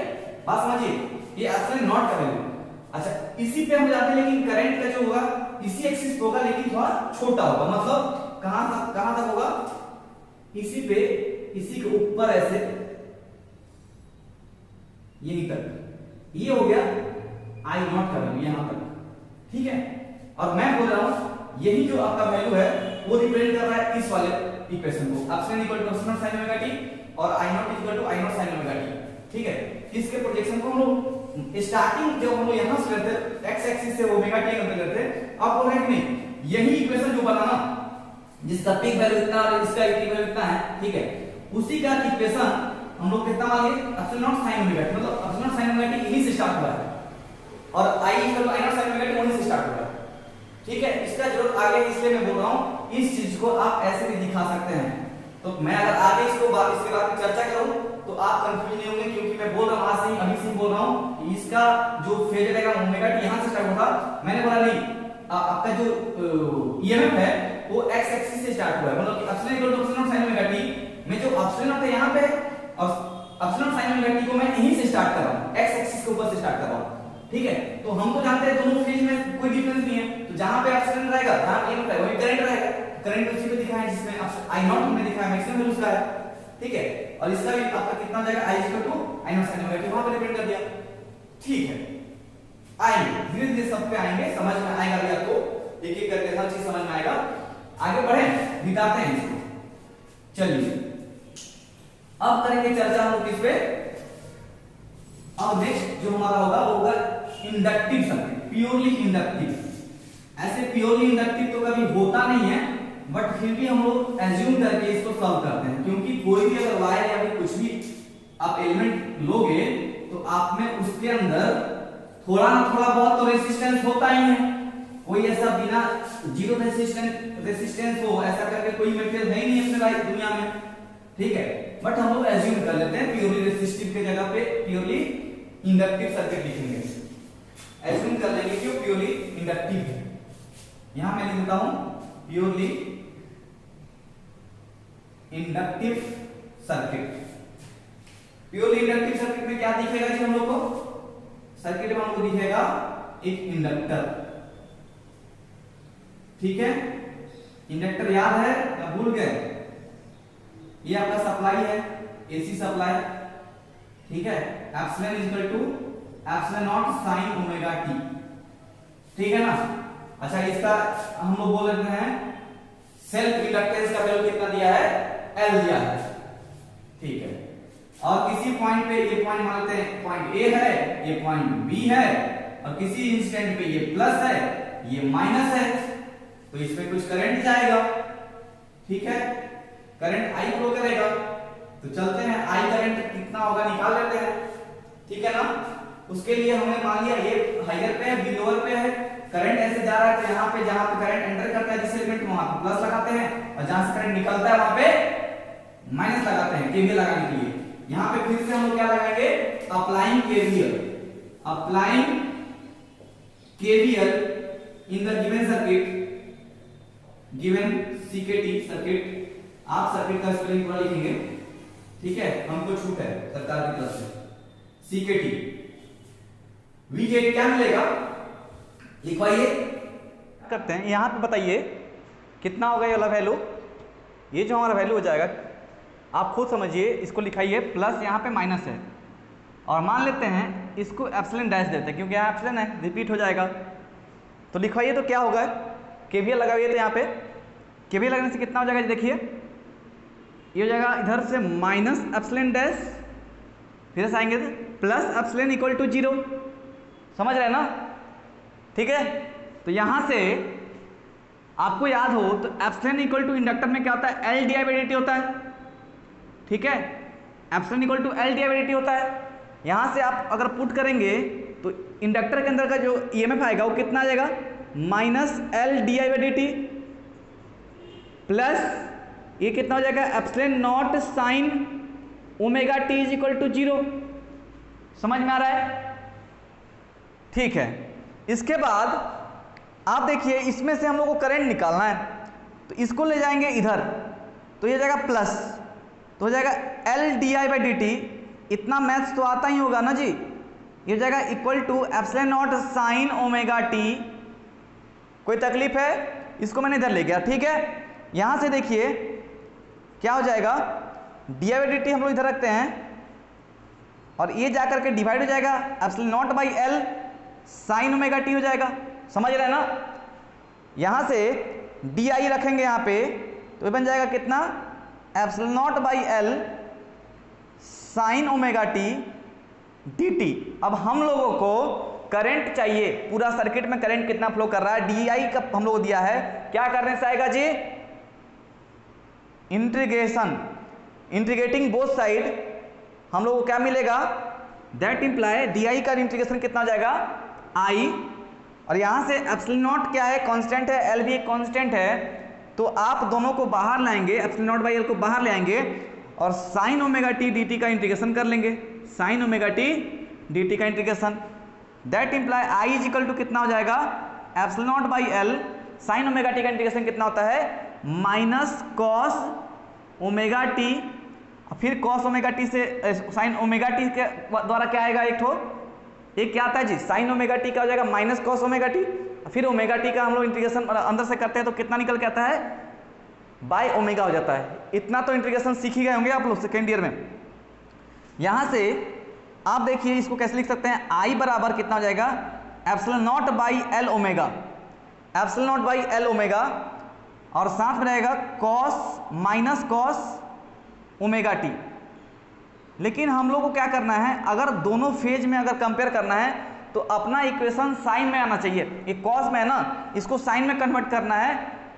बात समझिए, ये एप्सिलॉन नॉट का वैल्यू। अच्छा, इसी पे हम जाते हैं, लेकिन करंट का जो होगा इसी एक्सिस पे होगा, लेकिन थोड़ा छोटा होगा, मतलब कहां तक होगा, इसी पे, इसी के ऊपर ऐसे यहीं तक, ये हो गया आई नॉट का वैल्यू यहां तक, ठीक है। और मैं बोल रहा हूं यही जो आपका वैल्यू है वो रिप्रेजेंट कर रहा है इस वाले इक्वेशन को, epsilon equal to epsilon sin omega T और I naught equal to I naught sin omega T, ठीक है। इसके प्रोजेक्शन को हम लोग स्टार्टिंग जब हम लोग यहां से लेते एक्स एक्सिस से ओमेगा टी कंपेयर करते हैं, आप बोल रहे हैं कि नहीं, यही इक्वेशन जो बना ना, जिसका पीक वैल्यू इतना और इसका पीक वैल्यू इतना है, ठीक है, उसी का इक्वेशन हम लोग कितना मान लिए, epsilon naught sin omega T, मतलब एप्सिलॉन sin ओमेगा टी यहीं से स्टार्ट हुआ है और I equal to I naught sin omega T वहीं से स्टार्ट हुआ है, ठीक है। इसका जरूरत आगे इसलिए मैं बोल रहा हूं, इस चीज को आप ऐसे भी दिखा सकते हैं। तो मैं अगर आगे इसके बारे में चर्चा करूं तो आप कंफ्यूज नहीं होंगे, क्योंकि मैं बोल रहा हूं आज से ही, अभी से बोल रहा हूं कि इसका जो फेज रहेगा ओमेगा टी यहां से स्टार्ट होगा, मैंने बोला नहीं, आपका जो ईएमएफ है वो एक्स एक्सिस से स्टार्ट हुआ है, मतलब कि epsilon equal to epsilon sin omega T में जो एप्सिलॉन है यहां पे और एप्सिलॉन sin ओमेगा टी को मैं यहीं से स्टार्ट कर रहा हूं, एक्स एक्सिस के ऊपर से स्टार्ट कर रहा हूं, ठीक है। तो हम तो जानते हैं दोनों फेज में कोई डिफरेंस नहीं है, तो जहां पे एप्सिलॉन रहेगा जहां पे ईएमएफ रहेगा वही करंट रहेगा, करंट उसी पे दिखाया है जिसमें आई नॉट हमने दिखाया मैक्सिमम वैल्यू उसका है, ठीक है। और इसका भी आपका कितना हो जाएगा, I equal to I naught sin omega T, वहां पे रिप्रेजेंट कर दिया, ठीक है। आएंगे धीरे धीरे सब पे आएंगे, समझ में आएगा भी आपको, एक एक करके हर चीज समझ में आएगा। आगे बढ़े, दिखाते हैं इसको, चलिए अब करेंगे चर्चा हम लोग इस पे। अब नेक्स्ट जो हमारा होगा वो होगा इंडक्टिव सर्किट, प्योरली इंडक्टिव। ऐसे प्योरली इंडक्टिव तो कभी होता नहीं है, बट फिर भी हम लोग एज्यूम करके इसको सॉल्व करते हैं, क्योंकि कोई भी अगर वायर या फिर कुछ भी आप एलिमेंट लोगे तो आप में उसके अंदर थोड़ा ना थोड़ा बहुत तो रेजिस्टेंस होता ही है, कोई ऐसा बिना जीरो रेजिस्टेंस हो ऐसा करके कोई मटेरियल है ही नहीं अपने लाइफ दुनिया में, ठीक है। बट हम लोग एज्यूम कर लेते हैं प्योरली रेजिस्टिव के जगह पे प्योरली इंडक्टिव सर्किट लिखेंगे, एज्यूम कर लेंगे क्यों प्योरली इंडक्टिव है। यहां मैं लिख देता हूं purely inductive circuit. Purely inductive circuit में क्या दिखेगा जी हम लोग को, सर्किट में हमको दिखेगा एक इंडक्टर, ठीक है। इंडक्टर याद है या भूल गए, ये आपका सप्लाई है, एसी सप्लाई, ठीक है। Epsilon equal to epsilon naught sin omega T, ठीक है ना। अच्छा, इसका हम लोग बोल रहे हैं सेल्फ इंडक्टेंस का वैल्यू कितना दिया है, L दिया है, ठीक है। और किसी पॉइंट पे, ये पॉइंट मान लेते हैं पॉइंट A है, ये पॉइंट B है, और किसी इंस्टेंट पे ये प्लस है, ये माइनस है, तो इसमें कुछ करंट जाएगा, ठीक है। करंट I फ्लो करेगा, तो चलते हैं I करंट कितना होगा निकाल लेते हैं, ठीक है ना। उसके लिए हमने मान लिया ये हायर पे है, बी लोअर पे है, करंट ऐसे जा रहा है, तो यहाँ पे जहां पे करंट एंटर करता है जिस एलिमेंट में वहां पे प्लस लगाते हैं, और जहां से करंट निकलता है वहां पे माइनस लगाते हैं केवीएल लगाने के लिए। यहां पे फिर से हम लोग क्या लगाएंगे, applying KVL, applying KVL in the given circuit, given सीकेटी circuit. आप सर्किट का स्पेलिंग पूरा लिखेंगे, ठीक है, हमको छूट है सरकार की तरफ से। सीकेटी वीजेड क्या मिलेगा, लिखवाइए, करते हैं यहां पे, बताइए कितना होगा ये वाला वैल्यू, ये जो हमारा वैल्यू हो जाएगा आप खुद समझिए, इसको लिखाइए, प्लस यहाँ पे माइनस है, और मान लेते हैं इसको एप्सिलॉन डैश देते हैं, क्योंकि यहाँ एप्सिलॉन है, रिपीट हो जाएगा, तो लिखवाइए। तो क्या होगा, केवीएल लगाइए, तो यहाँ पे केवीएल लगाने से कितना हो जाएगा, देखिए ये हो जाएगा इधर से माइनस एप्सिलॉन डैश, फिर से आएंगे प्लस एप्सिलॉन इक्वल टू 0। समझ रहे हैं ना? ठीक है, तो यहां से आपको याद हो तो एप्सिलॉन इक्वल टू इंडक्टर में क्या होता है, L D I by D T होता है। ठीक है, epsilon equal to L D I by D T होता है। यहां से आप अगर पुट करेंगे तो इंडक्टर के अंदर का जो ईएमएफ आएगा वो कितना आ जाएगा, minus L D I by D T plus ये कितना हो जाएगा, epsilon naught sine omega T is equal to 0। समझ में आ रहा है? ठीक है, इसके बाद आप देखिए इसमें से हम लोग को करंट निकालना है, तो इसको ले जाएंगे इधर, तो ये जाएगा प्लस, तो हो जाएगा L D I by D T, इतना मैथ्स तो आता ही होगा ना जी, ये जाएगा equal to epsilon naught sine omega T. कोई तकलीफ है? इसको मैंने इधर ले गया। ठीक है, यहां से देखिए क्या हो जाएगा, D I by D T हम लोग इधर रखते हैं और ये जाकर के डिवाइड हो जाएगा epsilon naught by L sine omega T हो जाएगा। समझ रहे हैं ना? यहां से डी आई रखेंगे यहां पे, तो ये बन जाएगा कितना, epsilon naught by L sine omega T D T. अब हम लोगों को करंट चाहिए, पूरा सर्किट में करंट कितना फ्लो कर रहा है, डी आई का हम लोग दिया है, क्या करने से आएगा जी, इंटीग्रेशन, इंटीग्रेटिंग बोथ साइड हम लोग को क्या मिलेगा, दैट इंप्लाई डी आई का इंटीग्रेशन कितना हो जाएगा, आई, और यहां से एप्सिलॉन नॉट क्या है, कांस्टेंट है, एल भी एक कांस्टेंट है, तो आप दोनों को बाहर लाएंगे, एप्सिलॉन नॉट बाई एल को बाहर ले आएंगे और sine omega T D T का इंटीग्रेशन कर लेंगे, sine omega T D T का integration, that imply I is equal to कितना हो जाएगा, epsilon naught by L sine omega T का इंटीग्रेशन कितना होता है, माइनस कॉस ओमेगा टी, फिर कॉस ओमेगा टी से साइन ओमेगा टी के द्वारा क्या आएगा, एक क्या आता है जी, साइन ओमेगा टी का हो जाएगा माइनस कॉस ओमेगा टी, फिर ओमेगा टी का हम लोग इंटीग्रेशन अंदर से करते हैं तो कितना निकल के आता है, बाय ओमेगा हो जाता है। इतना तो इंटीग्रेशन सीख ही गए होंगे आप लोग सेकेंड ईयर में। यहां से आप देखिए इसको कैसे लिख सकते हैं, आई बराबर कितना हो जाएगा, epsilon naught by L omega, epsilon naught by L omega, और साथ में रहेगा cos minus cos omega T. लेकिन हम लोग को क्या करना है, अगर दोनों फेज में अगर कंपेयर करना है तो अपना इक्वेशन साइन में आना चाहिए, एक कॉस में है ना, इसको साइन में कन्वर्ट करना है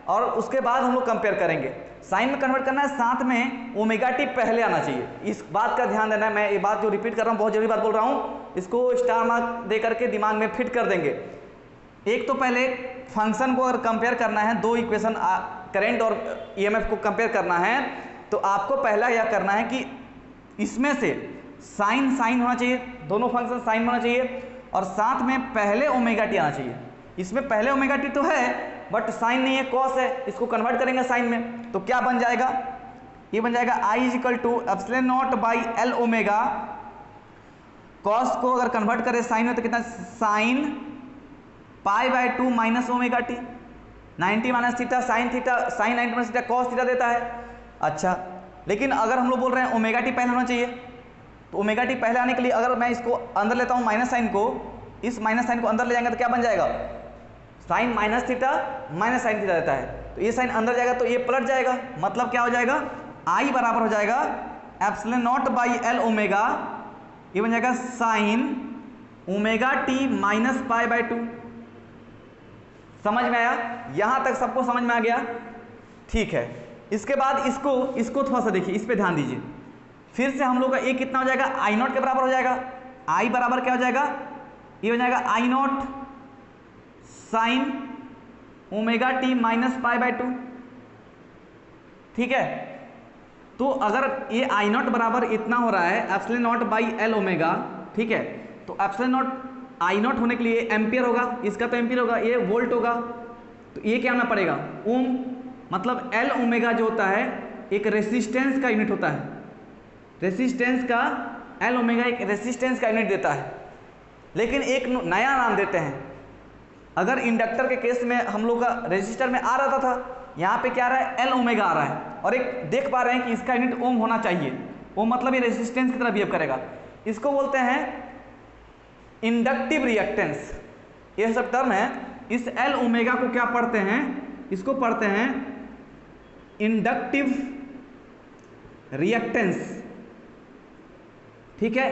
और उसके बाद हम लोग कंपेयर करेंगे। साइन में कन्वर्ट करना है, साथ में ओमेगा टी पहले आना चाहिए, इस बात का ध्यान देना है। मैं ये बात जो रिपीट कर रहा हूँ बहुत जरूरी बात बोल रहा हूँ, इसको स्टार मार्क दे करके दिमाग में फिट कर देंगे। एक तो पहले फंक्शन को अगर कंपेयर करना है, दो इक्वेशन करंट और ईएमएफ को कंपेयर करना है, तो आपको पहला यह करना है कि इसमें से साइन साइन होना चाहिए, दोनों फंक्शन साइन होना चाहिए, और साथ में पहले ओमेगा टी आना चाहिए। इसमें पहले ओमेगा टी तो है बट साइन नहीं है, कॉस है, इसको कन्वर्ट करेंगे साइन में तो क्या बन जाएगा, ये बन जाएगा I is equal to epsilon naught by L omega, cos को अगर कन्वर्ट करें साइन में तो कितना, sine pi by 2 minus omega T, 90 minus theta sine theta, sine 90 minus theta cos theta देता है। अच्छा, लेकिन अगर हम लोग बोल रहे हैं ओमेगा टी पहले होना चाहिए, तो ओमेगा टी पहले आने के लिए अगर मैं इसको अंदर लेता हूँ माइनस साइन को, इस माइनस साइन को अंदर ले जाएंगे तो क्या बन जाएगा, sine minus theta minus sine theta देता है, तो ये साइन अंदर जाएगा तो ये पलट जाएगा, मतलब क्या हो जाएगा, आई बराबर हो जाएगा epsilon naught by L omega, ये बन जाएगा sign omega T minus pi by 2। समझ में आया? यहां तक सबको समझ में आ गया? ठीक है, इसके बाद इसको थोड़ा सा देखिए, इस पे ध्यान दीजिए। फिर से हम लोग का ए कितना हो जाएगा, आई नॉट के बराबर हो जाएगा, आई बराबर क्या हो जाएगा, ये हो जाएगा I naught sine omega T minus pi by 2। ठीक है, तो अगर ये आई नॉट बराबर इतना हो रहा है epsilon naught by L omega, ठीक है, तो एप्सिलॉन नॉट आई नॉट होने के लिए एम्पियर होगा, इसका तो एम्पियर होगा, ये वोल्ट होगा, तो ये क्या आना पड़ेगा, ओम, मतलब एल ओमेगा जो होता है एक रेसिस्टेंस का यूनिट होता है, रेसिस्टेंस का, एल ओमेगा एक रेसिस्टेंस का यूनिट देता है। लेकिन एक नया नाम देते हैं, अगर इंडक्टर के केस में हम लोग का रेजिस्टर में आ रहा था, यहाँ पे क्या आ रहा है, एल ओमेगा आ रहा है, और एक देख पा रहे हैं कि इसका यूनिट ओम होना चाहिए, ओम मतलब ये रेजिस्टेंस की तरह बिहेव करेगा, इसको बोलते हैं इंडक्टिव रिएक्टेंस। ये सब टर्म है, इस एल ओमेगा को क्या पढ़ते हैं, इसको पढ़ते हैं इंडक्टिव रिएक्टेंस। ठीक है,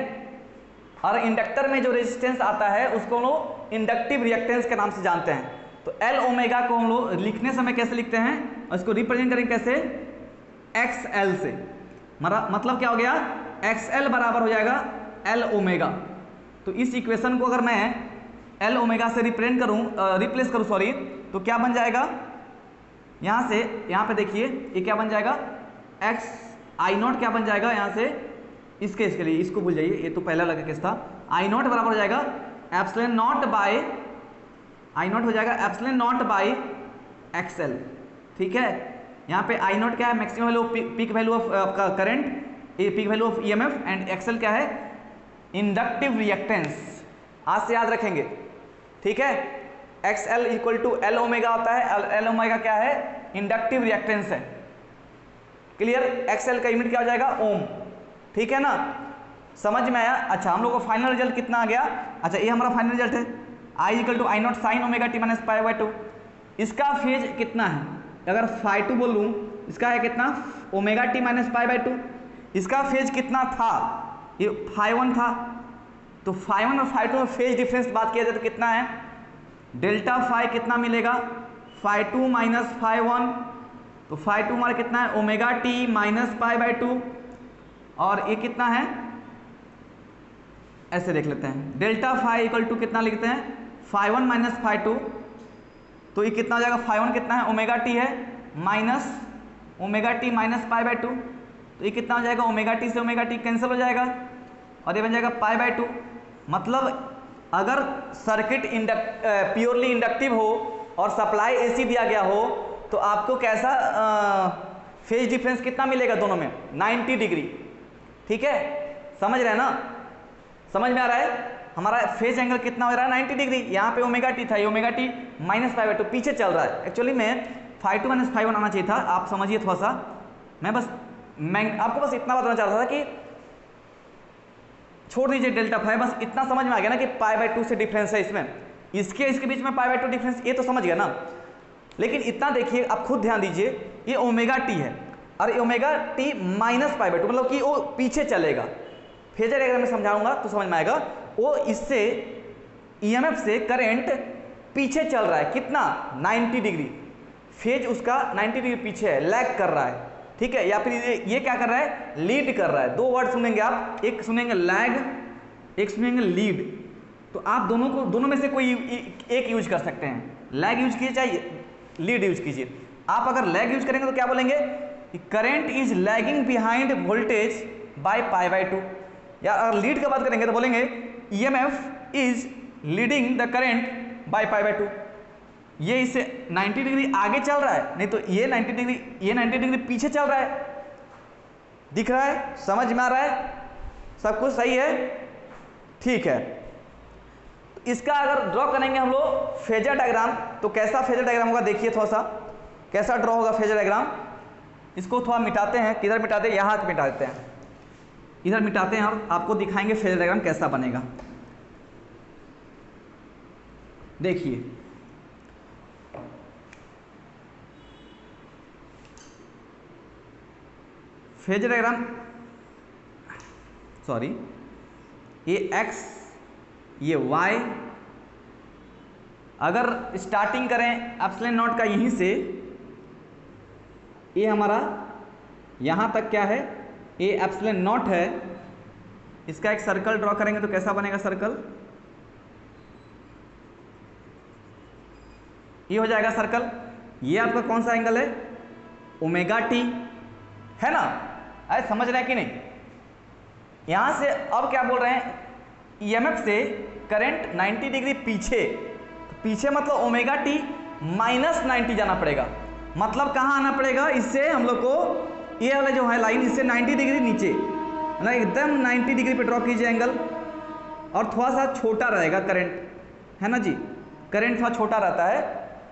और इंडक्टर में जो रेजिस्टेंस आता है उसको हम लोग इंडक्टिव रिएक्टेंस के नाम से जानते हैं। तो एल ओमेगा को हम लोग लिखने समय कैसे लिखते हैं और इसको रिप्रेजेंट करेंगे कैसे, एक्स एल से। मतलब क्या हो गया, एक्स एल बराबर हो जाएगा एल ओमेगा। तो इस इक्वेशन को अगर मैं एल ओमेगा से रिप्लेस करूं सॉरी, तो क्या बन जाएगा, यहाँ से यहाँ पे देखिए ये क्या बन जाएगा, एक्स आई नॉट क्या बन जाएगा यहाँ से, इस केस के लिए इसको भूल जाइए, ये तो पहला लगा केस था। आई नॉट बराबर हो जाएगा epsilon naught by, I naught हो जाएगा epsilon naught by X L. ठीक है, यहाँ पे आई नॉट क्या है, maximum value peak value of आपका current, peak value of EMF, and XL क्या है, इंडक्टिव रिएक्टेंस। आज से याद रखेंगे। ठीक है, X L equal to L omega होता है, एल ओमेगा क्या है, इंडक्टिव रिएक्टेंस है। क्लियर, एक्स एल का यूनिट क्या हो जाएगा, ओम। ठीक है ना, समझ में आया। अच्छा, हम लोग को फाइनल रिजल्ट कितना आ गया, अच्छा ये हमारा फाइनल रिजल्ट है, I equal to I naught sine omega T minus pi by 2। इसका फेज कितना है, अगर फाई 2 बोलूँ, इसका है कितना, omega T minus pi by 2। इसका फेज कितना था, ये फाई 1 था, तो फाई 1 और फाई 2 में फेज डिफरेंस बात किया जाए तो कितना है, डेल्टा फाई कितना मिलेगा, फाई 2 माइनस फाई 1, तो फाई 2 हमारा कितना है, omega T minus pi by 2, और ये कितना है, ऐसे देख लेते हैं, डेल्टा फाई इक्वल टू कितना लिखते हैं, फाई 1 माइनस फाई 2, तो ये कितना हो जाएगा, फाई 1 कितना है, ओमेगा टी है, minus omega T minus pi by 2, तो ये कितना हो जाएगा, ओमेगा टी से ओमेगा टी कैंसिल हो जाएगा और ये बन जाएगा पाई बाय 2। मतलब अगर सर्किट प्योरली इंडक्टिव हो और सप्लाई एसी दिया गया हो तो आपको कैसा फेज डिफरेंस कितना मिलेगा दोनों में, 90 डिग्री। ठीक है, समझ रहे हैं ना, समझ में आ रहा है, हमारा फेज एंगल कितना हो रहा है, 90 डिग्री। यहाँ पे ओमेगा टी था, ये omega T minus pi by 2 पीछे चल रहा है। एक्चुअली में फाई 2 माइनस फाई 1 आना चाहिए था, आप समझिए थोड़ा सा, मैं आपको बस इतना बताना चाह रहा था कि छोड़ दीजिए डेल्टा फाई, बस इतना समझ में आ गया ना कि पाई बाय 2 से डिफरेंस है इसमें, इसके बीच में पाई बाय 2 डिफरेंस, ये तो समझ गया ना। लेकिन इतना देखिए, आप खुद ध्यान दीजिए, ये ओमेगा टी है और omega T minus pi by 2, मतलब कि वो पीछे चलेगा। फेजर डायग्राम में समझाऊंगा तो समझ में आएगा। वो इससे ईएमएफ से करंट पीछे चल रहा है, कितना, 90 डिग्री, फेज उसका 90 डिग्री पीछे है, लैग कर रहा है। ठीक है, या फिर ये क्या कर रहा है, लीड कर रहा है। दो वर्ड सुनेंगे आप, एक सुनेंगे लैग, एक सुनेंगे लीड। तो आप दोनों में से कोई एक यूज कर सकते हैं, लैग यूज कीजिए चाहे लीड यूज कीजिए। आप अगर लैग यूज करेंगे तो क्या बोलेंगे, current is lagging behind voltage by pi by 2, या अगर लीड का बात करेंगे तो बोलेंगे EMF is leading the current by pi by 2। ये इससे 90 डिग्री आगे चल रहा है, नहीं तो ये 90 डिग्री पीछे चल रहा है। दिख रहा है, समझ में आ रहा है, सब कुछ सही है। ठीक है, इसका अगर ड्रॉ करेंगे हम लोग फेजर डायग्राम, तो कैसा फेजर डायग्राम होगा देखिए थोड़ा सा, कैसा ड्रॉ होगा फेजर डायग्राम। इसको थोड़ा मिटाते हैं, किधर मिटाते हैं, यहाँ मिटा देते हैं, इधर मिटाते हैं और आपको दिखाएंगे फेजर डायग्राम कैसा बनेगा। देखिए फेजर डायग्राम, सॉरी, ये x ये y, अगर स्टार्टिंग करें एप्सिलॉन नॉट का यहीं से, ये हमारा यहाँ तक क्या है, ये एप्सिलॉन नॉट है, इसका एक सर्कल ड्रॉ करेंगे तो कैसा बनेगा सर्कल, ये हो जाएगा सर्कल। ये आपका कौन सा एंगल है, ओमेगा टी, है ना, अरे समझ रहे हैं कि नहीं। यहां से अब क्या बोल रहे हैं, ईएमएफ से करंट 90 डिग्री पीछे, तो पीछे मतलब ओमेगा टी माइनस 90 जाना पड़ेगा। मतलब कहाँ आना पड़ेगा, इससे हम लोग को ये वाला जो है लाइन, इससे 90 डिग्री नीचे, मतलब एकदम 90 डिग्री पे ड्रॉ कीजिए एंगल, और थोड़ा सा छोटा रहेगा करंट, है ना जी, करंट थोड़ा छोटा रहता है,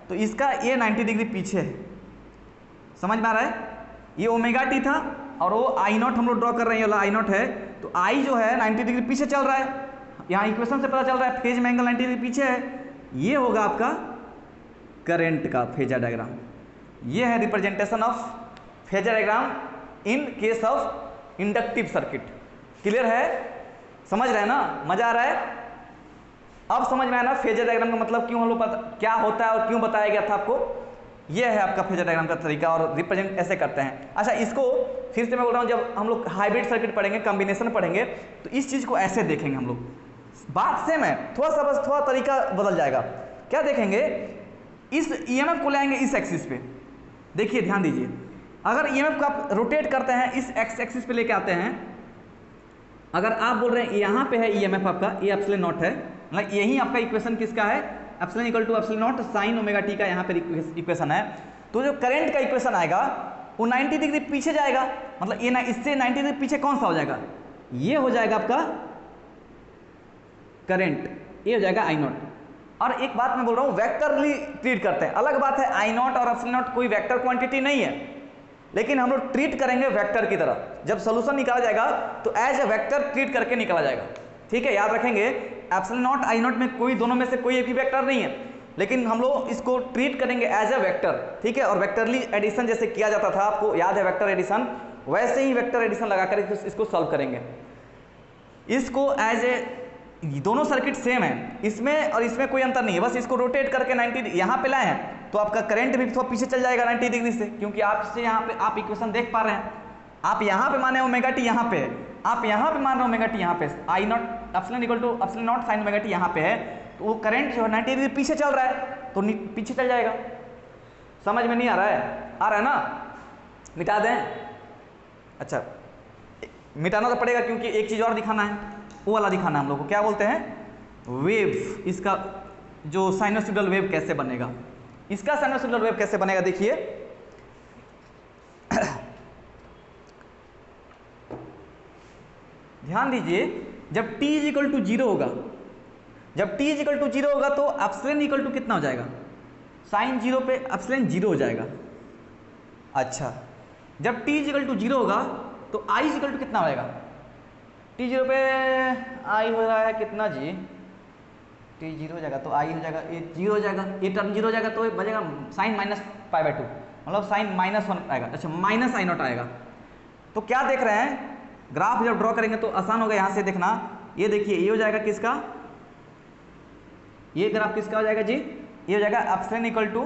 तो इसका ये 90 डिग्री पीछे है। समझ में आ रहा है, ये ओमेगा टी था और वो आई नॉट हम लोग ड्रॉ कर रहे हैं, ये वाला आई नॉट है, तो आई जो है 90 डिग्री पीछे चल रहा है। यहाँ इक्वेशन से पता चल रहा है फेज में एंगल 90 डिग्री पीछे है। ये होगा आपका करंट का फेजर डायग्राम। ये है representation of phasor diagram in case of inductive circuit. Clear है, समझ रहे हैं ना, मजा आ रहा है? अब समझ में आया ना फेजर डायग्राम का मतलब क्यों हम लोग क्या होता है और क्यों बताया गया था आपको। यह है आपका फेजर डायग्राम का तरीका और रिप्रेजेंट ऐसे करते हैं। अच्छा, इसको फिर से मैं बोल रहा हूँ, जब हम लोग हाइब्रिड सर्किट पढ़ेंगे, कॉम्बिनेशन पढ़ेंगे, तो इस चीज़ को ऐसे देखेंगे हम लोग। बात सेम है, थोड़ा सा बस थोड़ा तरीका बदल जाएगा। क्या देखेंगे, इस ईएमएफ को लाएंगे इस एक्सिस पे। देखिए ध्यान दीजिए, अगर ईएमएफ को आप रोटेट करते हैं इस एक्स एक्सिस पे लेके आते हैं, अगर आप बोल रहे हैं यहाँ पे है ईएमएफ आपका, ये एप्सिलॉन नॉट है, मतलब यही आपका इक्वेशन किसका है, epsilon equal to epsilon naught sine omega T का यहाँ पे इक्वेशन है। तो जो करंट का इक्वेशन आएगा वो 90 डिग्री पीछे जाएगा, मतलब ये ना इससे 90 डिग्री पीछे कौन सा हो जाएगा, ये हो जाएगा आपका करंट, ये हो जाएगा आई नॉट। और एक बात मैं बोल रहा हूँ, वेक्टरली ट्रीट करते हैं, अलग बात है आई नॉट और एप्सिलॉन नॉट कोई वेक्टर क्वांटिटी नहीं है, लेकिन हम लोग ट्रीट करेंगे वेक्टर की तरह। जब सोल्यूशन निकाला जाएगा तो एज ए वेक्टर ट्रीट करके निकाला जाएगा, ठीक है। याद रखेंगे एप्सिलॉन नॉट आई नॉट में कोई दोनों में से कोई एक भी वेक्टर नहीं है, लेकिन हम लोग इसको ट्रीट करेंगे एज ए वेक्टर, ठीक है। और वेक्टरली एडिशन जैसे किया जाता था, आपको याद है वेक्टर एडिशन, वैसे ही वेक्टर एडिशन लगाकर इसको सॉल्व करेंगे। इसको एज ए, दोनों सर्किट सेम है, इसमें और इसमें कोई अंतर नहीं है, बस इसको रोटेट करके 90 यहाँ पे लाए हैं तो आपका करंट भी थोड़ा पीछे चल जाएगा 90 डिग्री से, क्योंकि आप इससे यहाँ पे आप इक्वेशन देख पा रहे हैं, आप यहाँ पे माने ओमेगा टी यहाँ पे है, आप यहाँ पे मान रहे हो ओमेगा टी यहाँ पे, I naught epsilon equal to epsilon naught sine omega T यहाँ पे है, तो वो करंट जो है 90 डिग्री पीछे चल रहा है तो पीछे चल जाएगा। समझ में नहीं आ रहा है? आ रहा है ना? मिटा दें? अच्छा, मिटाना तो पड़ेगा क्योंकि एक चीज़ और दिखाना है, वो वाला दिखाना है हम लोग को, क्या बोलते हैं वेव, इसका जो साइनोसॉइडल वेव कैसे बनेगा, इसका साइनोसॉइडल वेव कैसे बनेगा देखिए। ध्यान दीजिए, जब t इक्वल टू 0 होगा, जब t इक्वल टू 0 होगा तो एप्सिलॉन इक्वल टू कितना हो जाएगा, साइन 0 पे एप्सिलॉन 0 हो जाएगा। अच्छा, जब t इक्वल टू 0 होगा तो i इक्वल टू कितना होएगा, t 0 पे i हो रहा है कितना जी, t 0 हो जाएगा तो i हो जाएगा, ये 0 हो जाएगा, ये टर्म 0 हो जाएगा तो बचेगा साइन माइनस पाई बाई 2, मतलब साइन -1 आएगा। अच्छा, माइनस आई नॉट आएगा। तो क्या देख रहे हैं, ग्राफ जब ड्रॉ करेंगे तो आसान होगा, यहाँ से देखना, ये देखिए ये हो जाएगा किसका, ये ग्राफ किसका हो जाएगा जी, ये हो जाएगा epsilon equal to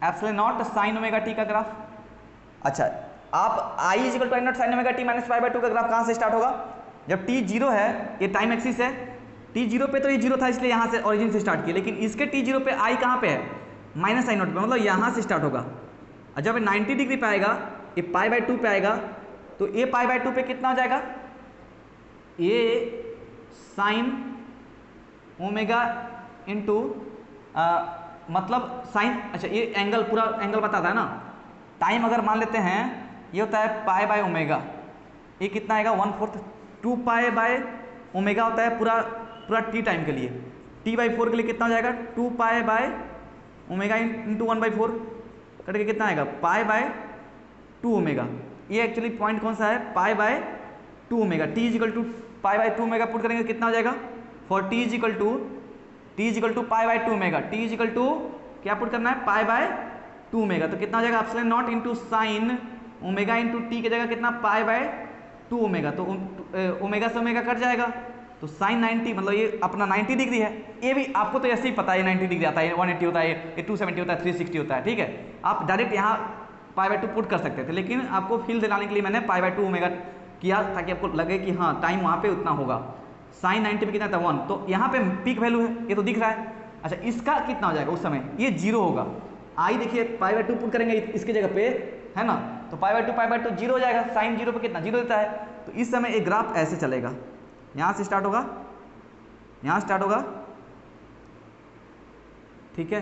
epsilon naught sine omega T का ग्राफ। अच्छा, आप i equal to I naught sine omega T minus pi by 2 का ग्राफ कहाँ से स्टार्ट होगा, जब t 0 है, ये टाइम एक्सिस है, t 0 पे तो ये 0 था इसलिए यहाँ से ओरिजिन से स्टार्ट किया, लेकिन इसके t 0 पे i कहाँ पे है, माइनस आई नॉट पे, मतलब यहाँ से स्टार्ट होगा। और जब 90 डिग्री पे आएगा, ये पाई बाई 2 पे आएगा, तो ये पाई बाई 2 पे कितना हो जाएगा, ये साइन ओमेगा इंटू मतलब साइन, अच्छा ये एंगल पूरा एंगल बताता है ना, टाइम अगर मान लेते हैं ये होता है पाई बाय ओमेगा, ये कितना आएगा 1/4, 2 पाई बाय ओमेगा होता है पूरा टी टाइम के लिए, t/4 के लिए कितना हो जाएगा 2 पाई बाय ओमेगा इंटू 1/4 करके कितना आएगा पाई बाय 2 ओमेगा। ये एक्चुअली पॉइंट कौन सा है, pi by 2 omega, t equal to pi by 2 omega put करेंगे कितना हो जाएगा, for t equal to pi by 2 omega, t equal to क्या पुट करना है पाई बाय 2 ओमेगा, तो कितना हो जाएगा epsilon not into sine omega into T की जगह कितना पाई बाय 2 ओमेगा, तो ओमेगा से ओमेगा कट जाएगा, तो साइन 90 मतलब ये अपना 90 डिग्री है। ये भी आपको तो ऐसे ही पता है 90 डिग्री आता है, 180 होता है, ये 270 होता है, 360 होता है, ठीक है। आप डायरेक्ट यहाँ पाई बाय 2 पुट कर सकते थे, लेकिन आपको फील दिलाने के लिए मैंने पाई बाय 2 ओमेगा किया ताकि आपको लगे कि हाँ टाइम वहाँ पे उतना होगा। साइन 90 पे कितना था 1, तो यहाँ पे पीक वैल्यू है, ये तो दिख रहा है। अच्छा, इसका कितना हो जाएगा उस समय, ये 0 होगा, आई देखिए पाई बाय 2 पुट करेंगे इसकी जगह पे, है ना, तो पाई बाय 2 0 हो जाएगा, साइन 0 पे कितना 0 देता है, तो इस समय एक ग्राफ ऐसे चलेगा, यहाँ से स्टार्ट होगा, यहाँ स्टार्ट होगा, ठीक है।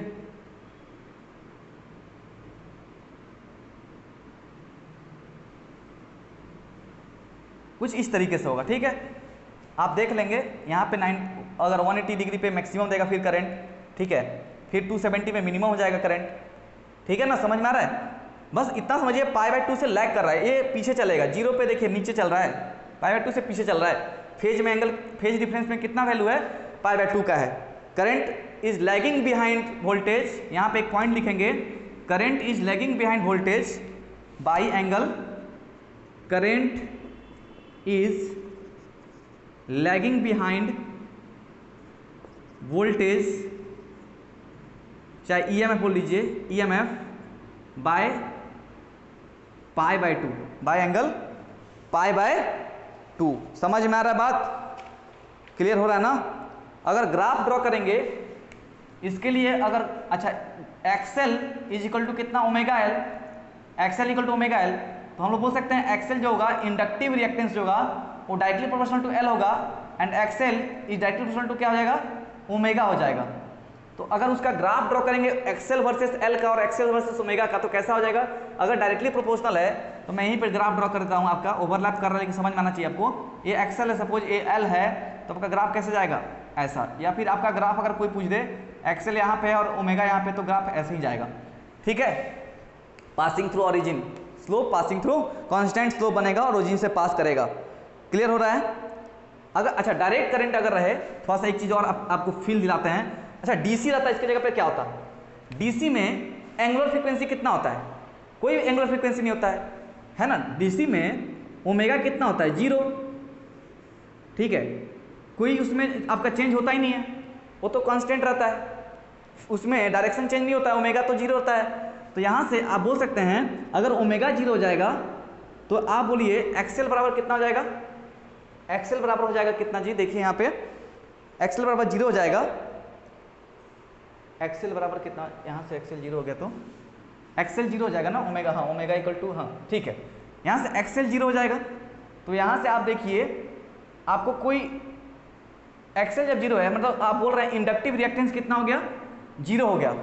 कुछ इस तरीके से होगा, ठीक है। आप देख लेंगे यहाँ पे अगर 180 डिग्री पे मैक्सिमम देगा फिर करंट, ठीक है, फिर 270 में मिनिमम हो जाएगा करंट, ठीक है ना, समझ में आ रहा है। बस इतना समझिए, पाई बाय 2 से लैग कर रहा है, ये पीछे चलेगा, 0 पे देखिए नीचे चल रहा है, पाई बाय 2 से पीछे चल रहा है। फेज में एंगल, फेज डिफरेंस में कितना वैल्यू है, पाई बाय 2 का है। Current is lagging behind voltage, यहाँ पे एक पॉइंट लिखेंगे, current is lagging behind voltage by angle, current is lagging behind voltage, चाहे ईएमएफ बोल लीजिए, EMF by pi by 2, bye angle pi by 2। समझ में आ रहा है बात? क्लियर हो रहा है ना? अगर ग्राफ ड्रॉ करेंगे इसके लिए, अगर अच्छा एक्सेल इज इक्वल टू कितना omega L, X L equal to omega L, तो हम लोग बोल सकते हैं एक्सेल जो होगा इंडक्टिव रिएक्टेंस जो होगा वो डायरेक्टली प्रोपोर्शनल टू एल होगा, and X L is directly proportional to क्या हो जाएगा, ओमेगा हो जाएगा। तो अगर उसका ग्राफ ड्रॉ करेंगे एक्सेल वर्सेस एल का और एक्सेल वर्सेस ओमेगा का, तो कैसा हो जाएगा? अगर डायरेक्टली प्रोपोर्शनल है तो मैं यहीं पर ग्राफ ड्रॉ कर देता हूँ, आपका ओवरलैप कर रहा है लेकिन समझ में आना चाहिए आपको। ये एक्सेल है, सपोज ये एल है, तो आपका ग्राफ कैसे जाएगा? ऐसा। या फिर आपका ग्राफ अगर कोई पूछ दे एक्सेल यहाँ पे है और ओमेगा यहाँ पे, तो ग्राफ ऐसे ही जाएगा। ठीक है, passing through origin, slope passing through constant slope बनेगा और ओरिजिन से पास करेगा। क्लियर हो रहा है? अगर अच्छा डायरेक्ट करंट अगर रहे, थोड़ा सा एक चीज और आपको फील दिलाते हैं। अच्छा डीसी रहता है, इसकी जगह पे क्या होता है? डीसी में एंगुलर फ्रीक्वेंसी कितना होता है? कोई एंगुलर फ्रीक्वेंसी नहीं होता है ना। डीसी में ओमेगा कितना होता है? 0। ठीक है, कोई उसमें आपका चेंज होता ही नहीं है, वो तो कांस्टेंट रहता है, उसमें डायरेक्शन चेंज नहीं होता है, ओमेगा तो 0 होता है। तो यहाँ से आप बोल सकते हैं अगर ओमेगा 0 हो जाएगा तो आप बोलिए एक्सेल बराबर कितना हो जाएगा? एक्सेल बराबर हो जाएगा कितना जी? देखिए यहाँ पे एक्सेल बराबर 0 हो जाएगा। एक्सेल बराबर कितना? यहाँ से एक्सेल 0 हो गया तो एक्सेल 0 हो जाएगा ना, ओमेगा, हाँ ओमेगा इक्वल टू, हाँ ठीक है, यहाँ से एक्सेल 0 हो जाएगा। तो यहाँ से आप देखिए आपको कोई एक्सेल जब 0 है, मतलब आप बोल रहे हैं इंडक्टिव रिएक्टेंस कितना हो गया? 0 हो गया।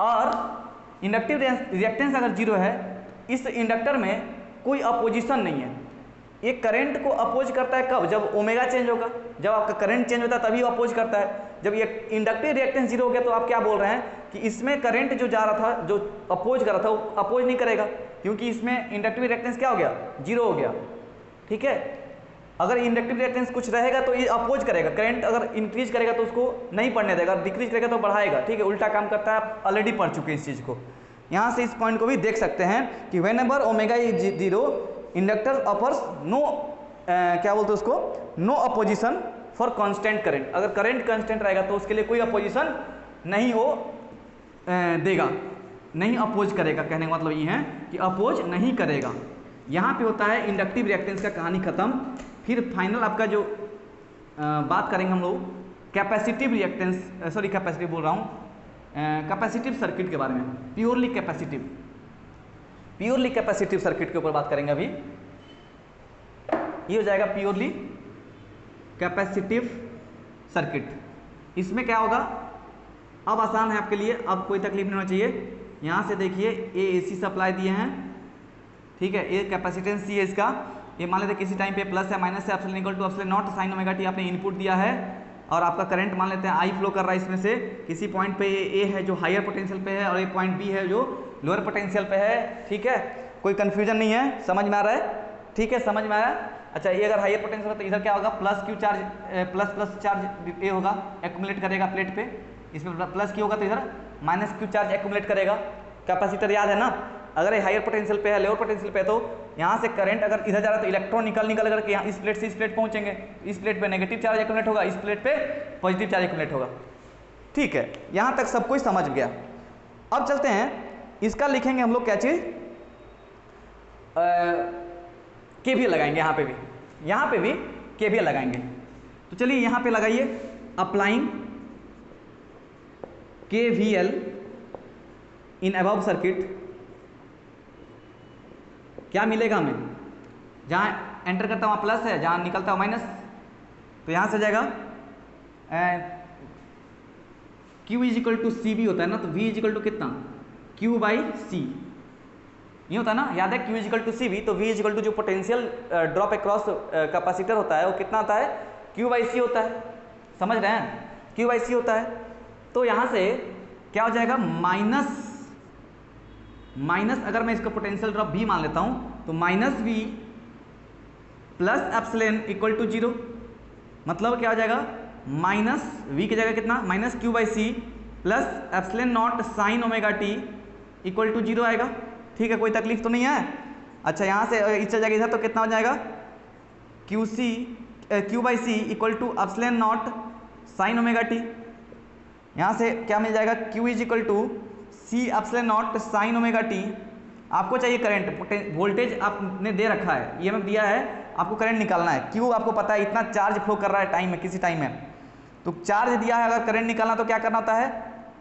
और इंडक्टिव रिएक्टेंस अगर 0 है, इस इंडक्टर में कोई अपोजिशन नहीं है। ये करंट को अपोज करता है कब? जब ओमेगा चेंज होगा, जब आपका करंट चेंज होता है तभी वो अपोज करता है। जब ये इंडक्टिव रिएक्टेंस 0 हो गया तो आप क्या बोल रहे हैं कि इसमें करंट जो जा रहा था, जो अपोज कर रहा था, वो अपोज नहीं करेगा, क्योंकि इसमें इंडक्टिव रिएक्टेंस क्या हो गया? 0 हो गया। ठीक है, अगर इंडक्टिव रिएक्टेंस कुछ रहेगा तो ये अपोज करेगा। करंट अगर इंक्रीज करेगा तो उसको नहीं पढ़ने देगा, डिक्रीज करेगा तो बढ़ाएगा। ठीक है, उल्टा काम करता है। आप ऑलरेडी पढ़ चुके हैं इस चीज़ को। यहाँ से इस पॉइंट को भी देख सकते हैं कि whenever omega is 0 inductor offers no, क्या बोलते हैं उसको, no opposition for constant current. अगर करंट कांस्टेंट रहेगा तो उसके लिए कोई अपोजिशन नहीं हो देगा, नहीं अपोज करेगा। कहने का मतलब ये है कि अपोज नहीं करेगा। यहाँ पे होता है इंडक्टिव रिएक्टेंस का कहानी खत्म। फिर फाइनल आपका जो बात करेंगे हम लोग कैपेसिटिव रिएक्टेंस, सॉरी कैपेसिटिव बोल रहा हूँ, कैपेसिटिव सर्किट के बारे में, प्योरली कैपेसिटिव सर्किट के ऊपर बात करेंगे अभी। ये हो जाएगा प्योरली कैपेसिटिव सर्किट। इसमें क्या होगा? अब आसान है आपके लिए, अब कोई तकलीफ नहीं होना चाहिए। यहाँ से देखिए ये AC सप्लाई दिए हैं, ठीक है, ये कैपेसिटेंस C है इसका। ये मान लेते हैं किसी टाइम पे प्लस है, माइनस है, epsilon equal to epsilon naught sine omega t आपने इनपुट दिया है, और आपका करंट मान लेते हैं I फ्लो कर रहा है इसमें से। किसी पॉइंट पे ये A है जो हायर पोटेंशियल पे है और एक पॉइंट B है जो लोअर पोटेंशियल पे है। ठीक है, कोई कंफ्यूजन नहीं है, समझ में आ रहा है? ठीक है, समझ में आ रहा है। अच्छा, ये अगर हायर पोटेंशियल है तो इधर क्या होगा? Plus Q charge, plus charge ये होगा, एक्यूमुलेट करेगा प्लेट पे। इसमें प्लस Q होगा तो इधर माइनस Q चार्ज एक्यूमुलेट करेगा। कैपेसिटर याद है ना? अगर ये हायर पोटेंशियल पे है, लोअर पोटेंशियल पे है, तो यहाँ से करंट अगर इधर जा रहा है तो इलेक्ट्रॉन निकल करके यहाँ इस प्लेट से इस प्लेट पहुँचेंगे। इस प्लेट पे नेगेटिव चार्ज एक्यूमुलेट होगा, इस प्लेट पे पॉजिटिव चार्ज एक्यूमुलेट होगा। ठीक है, यहाँ तक सब कुछ समझ गया। अब चलते हैं, इसका लिखेंगे हम लोग क्या चीज़, KVL लगाएंगे। यहाँ पे भी KVL लगाएंगे। तो चलिए यहाँ पे लगाइए, applying KVL in above circuit. क्या मिलेगा हमें? जहाँ एंटर करता हूँ प्लस है, जहाँ निकलता हूँ माइनस, तो यहाँ से जाएगा Q इज इक्वल टू सी भी होता है ना, तो V इज इक्वल टू कितना? Q बाई सी, ये होता है ना, याद है? Q इज इक्वल टू सी भी, तो V इज इक्वल टू जो पोटेंशियल ड्रॉप अक्रॉस कैपेसिटर होता है वो कितना होता है? Q बाई सी होता है। समझ रहे हैं? Q बाई सी होता है। तो यहाँ से क्या हो जाएगा? माइनस अगर मैं इसका पोटेंशियल ड्रॉप V मान लेता हूँ तो minus V plus epsilon equal to 0, मतलब क्या हो जाएगा? माइनस V की जगह कितना? Minus Q by c plus epsilon naught sine omega t equal to 0 आएगा। ठीक है, कोई तकलीफ तो नहीं है? अच्छा, यहाँ से इस जगह इधर तो कितना हो जाएगा? QC q by c equal to epsilon naught sine omega T. यहाँ से क्या मिल जाएगा, q is equal to c epsilon naught sine omega t. आपको चाहिए करंट, वोल्टेज आपने दे रखा है, ईएमएफ दिया है, आपको करंट निकालना है। क्यू आपको पता है इतना चार्ज फ्लो कर रहा है टाइम में, किसी टाइम में, तो चार्ज दिया है, अगर करंट निकालना तो क्या करना होता है,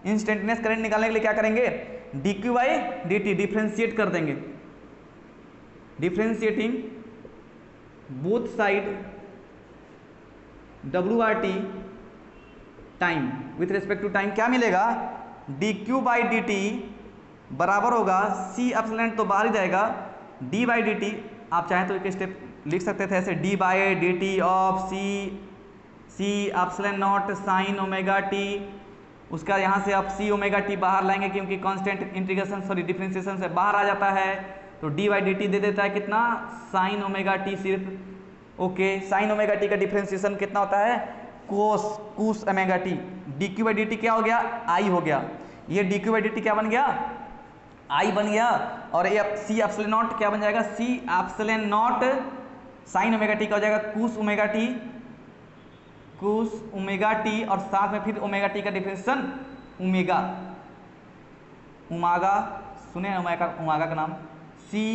इंस्टेंटेनियस करंट निकालने के लिए क्या करेंगे, d q by D t, differentiate कर देंगे, डिफ्रेंशिएटिंग बोथ साइड डब्ल्यू r t time with respect to time, क्या मिलेगा, d q by D t बराबर होगा सी एप्सिलॉन तो बाहर ही जाएगा, डी बाई डी टी, आप चाहें तो एक स्टेप लिख सकते थे ऐसे, d by D t of c epsilon naught sine omega t. उसका यहाँ से आप सी ओमेगा टी बाहर लाएंगे क्योंकि कांस्टेंट इंटीग्रेशन सॉरी डिफरेंशिएशन से बाहर आ जाता है, तो डी बाई डी टी दे देता है कितना, साइन ओमेगा टी सिर्फ। ओके, साइन ओमेगा टी का डिफरेंशिएशन कितना होता है, कोस omega T. D q by D T क्या हो गया, आई हो गया, ये D q by D T क्या बन गया, आई बन गया, और ये सी एप्सिलॉन नॉट क्या बन जाएगा, C epsilon naught sine omega T का हो जाएगा cos omega T, cos omega T, और साथ में फिर ओमेगा टी का डिफरेंशिएशन ओमेगा, उमागा, सुने ओमेगा का नाम, C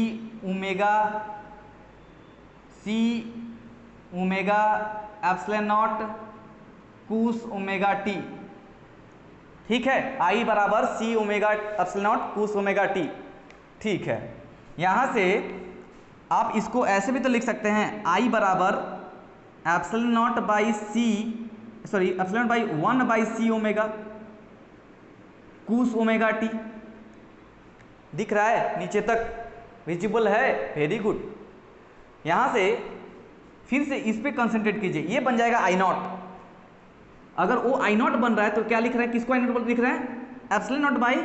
omega epsilon naught cos omega T, ठीक है, आई बराबर C omega epsilon naught cos omega T, ठीक है। यहां से आप इसको ऐसे भी तो लिख सकते हैं, आई बराबर epsilon naught by c, sorry epsilon by 1 by c omega cos omega t. दिख रहा है नीचे तक, विजिबल है, वेरी गुड। यहां से फिर से इस पे कंसंट्रेट कीजिए, ये बन जाएगा आई नॉट। अगर वो आई नॉट बन रहा है तो क्या लिख रहे हैं, किसको आई नॉट लिख रहे हैं, epsilon naught by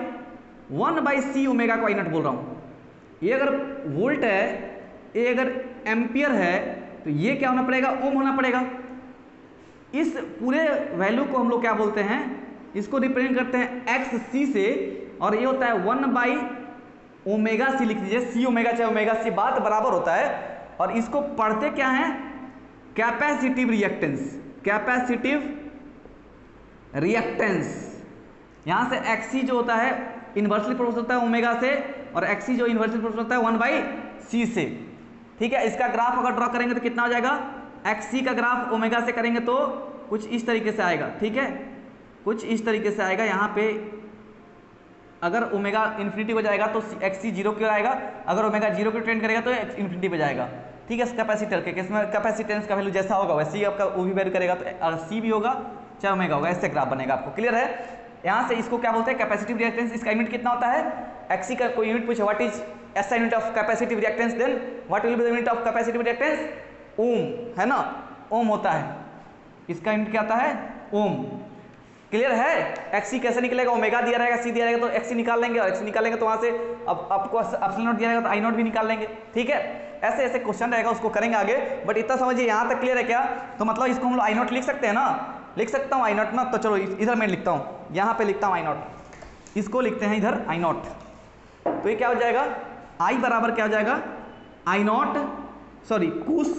1 by c omega को आई नॉट बोल रहा हूं। ये अगर वोल्ट है, ये अगर एम्पियर है, तो ये क्या होना पड़ेगा, ओम होना पड़ेगा। इस पूरे वैल्यू को हम लोग क्या बोलते हैं, इसको रिप्रेजेंट करते हैं एक्स सी से, और ये होता है 1 बाई ओमेगा सी, लिख दीजिए, सी ओमेगा चाहे ओमेगा सी, बात बराबर होता है। और इसको पढ़ते क्या है, कैपेसिटिव रिएक्टेंस, कैपेसिटिव रिएक्टेंस। यहां से एक्सी जो होता है इन्वर्सली प्रोपोर्शनल होता है ओमेगा से, और एक्सी जो इन्वर्सली प्रोपोर्शनल होता है 1 बाई सी से, ठीक है। इसका ग्राफ अगर ड्रॉ करेंगे तो कितना हो जाएगा, एक्सी का ग्राफ ओमेगा से करेंगे तो कुछ इस तरीके से आएगा, ठीक है, कुछ इस तरीके से आएगा। यहाँ पे अगर ओमेगा इन्फिनिटी हो जाएगा तो एक्सी जीरो क्यों आएगा, अगर ओमेगा जीरो की ट्रेंड करेगा तो इन्फिनिटी पे जाएगा, ठीक है। कैपेसिटर के केस में कैपेसिटेंस का वैल्यू जैसा होगा वैसे ही आपका वो भी वेरी करेगा, तो अगर सी भी होगा चाहे ओमेगा होगा, ऐसे ग्राफ बनेगा। आपको क्लियर है। यहाँ से इसको क्या बोलते हैं, कैपेसिटिव रिएक्टेंस। इसका यूनिट कितना होता है, एक्सी का कोई यूनिट पूछे, what is SI unit of capacitive reactance, then what will be the unit of capacitive reactance, ohm, है ना, ओम होता है। इसका यूनिट क्या होता है, ओम। क्लियर है। एक्सी कैसे निकलेगा, ओमेगा दिया रहेगा, सी दिया रहेगा तो एक्सी निकाल लेंगे, और एक्सी निकालेंगे तो वहां से अब आपको एप्सिलॉन नॉट दिया रहेगा तो आई नॉट भी निकाल लेंगे, ठीक है। ऐसे ऐसे क्वेश्चन रहेगा, उसको करेंगे आगे, बट इतना समझिए यहाँ तक क्लियर है क्या। तो मतलब इसको हम लोग आई नॉट लिख सकते हैं ना, लिख सकता हूँ आई नॉट ना, तो चलो इधर मैं लिखता हूँ, यहाँ पे लिखता हूँ आई नॉट, इसको लिखते हैं इधर आई नॉट। तो ये क्या हो जाएगा, आई बराबर क्या हो जाएगा, I naught sorry cos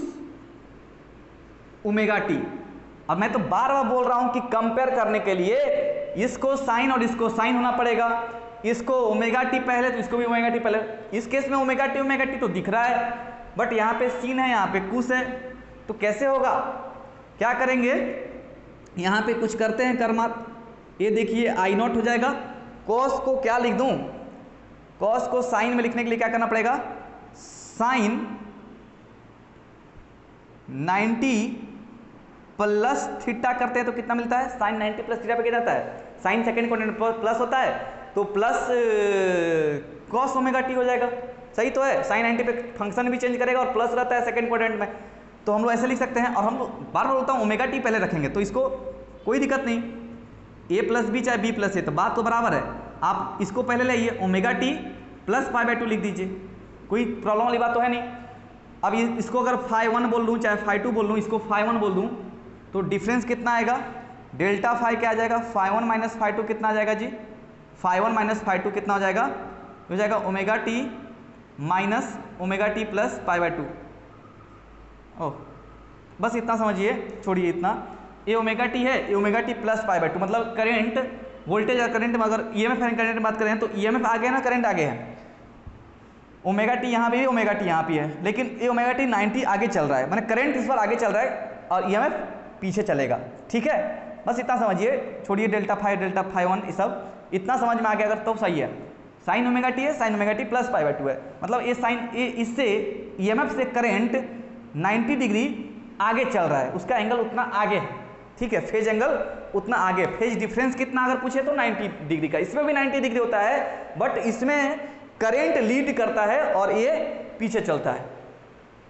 omega T. अब मैं तो बार बार बोल रहा हूं कि कंपेयर करने के लिए इसको साइन और इसको साइन होना पड़ेगा, इसको ओमेगा टी पहले तो इसको भी ओमेगा टी पहले। इस केस में ओमेगा टी तो दिख रहा है, बट यहाँ पे सीन है, यहाँ पे कुस है, तो कैसे होगा, क्या करेंगे, यहाँ पे कुछ करते हैं कर्मात। ये देखिए आई नॉट हो जाएगा, कॉस को क्या लिख दूं, कॉस को साइन में लिखने के लिए क्या करना पड़ेगा, साइन 90 प्लस थीटा करते हैं तो कितना मिलता है, साइन 90 प्लस थीटा पे क्या जाता है, साइन सेकेंड क्वाड्रेंट प्लस होता है, तो प्लस कॉस ओमेगा टी हो जाएगा। सही तो है, साइन 90 पे फंक्शन भी चेंज करेगा और प्लस रहता है सेकेंड क्वाड्रेंट में, तो हम लोग ऐसे लिख सकते हैं। और हम लोग बार बार बोलता हूँ ओमेगा टी पहले रखेंगे तो इसको कोई दिक्कत नहीं, ए प्लस बी चाहे बी प्लस ए, तो बात तो बराबर है। आप इसको पहले लाइए, omega T plus pi by 2 लिख दीजिए, कोई प्रॉब्लम वाली बात तो है नहीं। अब इसको अगर फाई 1 बोल दूँ चाहे फाई 2 बोल दूँ, इसको फाई 1 बोल दूँ, तो डिफरेंस कितना आएगा, डेल्टा फाई क्या आ जाएगा, फाई 1 माइनस फाई 2 कितना आ जाएगा जी, फाई 1 माइनस फाई 2 कितना हो जाएगा, हो जाएगा omega T minus omega T plus pi by 2। Oh बस इतना समझिए, छोड़िए इतना। ए ओमेगा टी है, ए omega T plus pi by 2, मतलब करंट वोल्टेज और करंट में अगर ईएमएफ एंड करंट की बात करें तो ईएमएफ आगे है ना, करंट आगे है। ओमेगा टी यहाँ पे है, ओमेगा टी यहाँ पे है, लेकिन ए ओमेगा टी 90 आगे चल रहा है, माने करंट इस बार आगे चल रहा है और ईएमएफ पीछे चलेगा। ठीक है, बस इतना समझिए, छोड़िए डेल्टा फाई 1 ये सब, इतना समझ में आ गया अगर तो सही है। साइन ओमेगा टी है, sign omega T plus pi by 2 है, मतलब ये साइन ये इससे ईएमएफ से करंट 90 डिग्री आगे चल रहा है, उसका एंगल उतना आगे है। ठीक है, फेज एंगल उतना आगे, फेज डिफरेंस कितना अगर पूछे तो 90 डिग्री का, इसमें भी 90 डिग्री होता है, बट इसमें करंट लीड करता है और ये पीछे चलता है।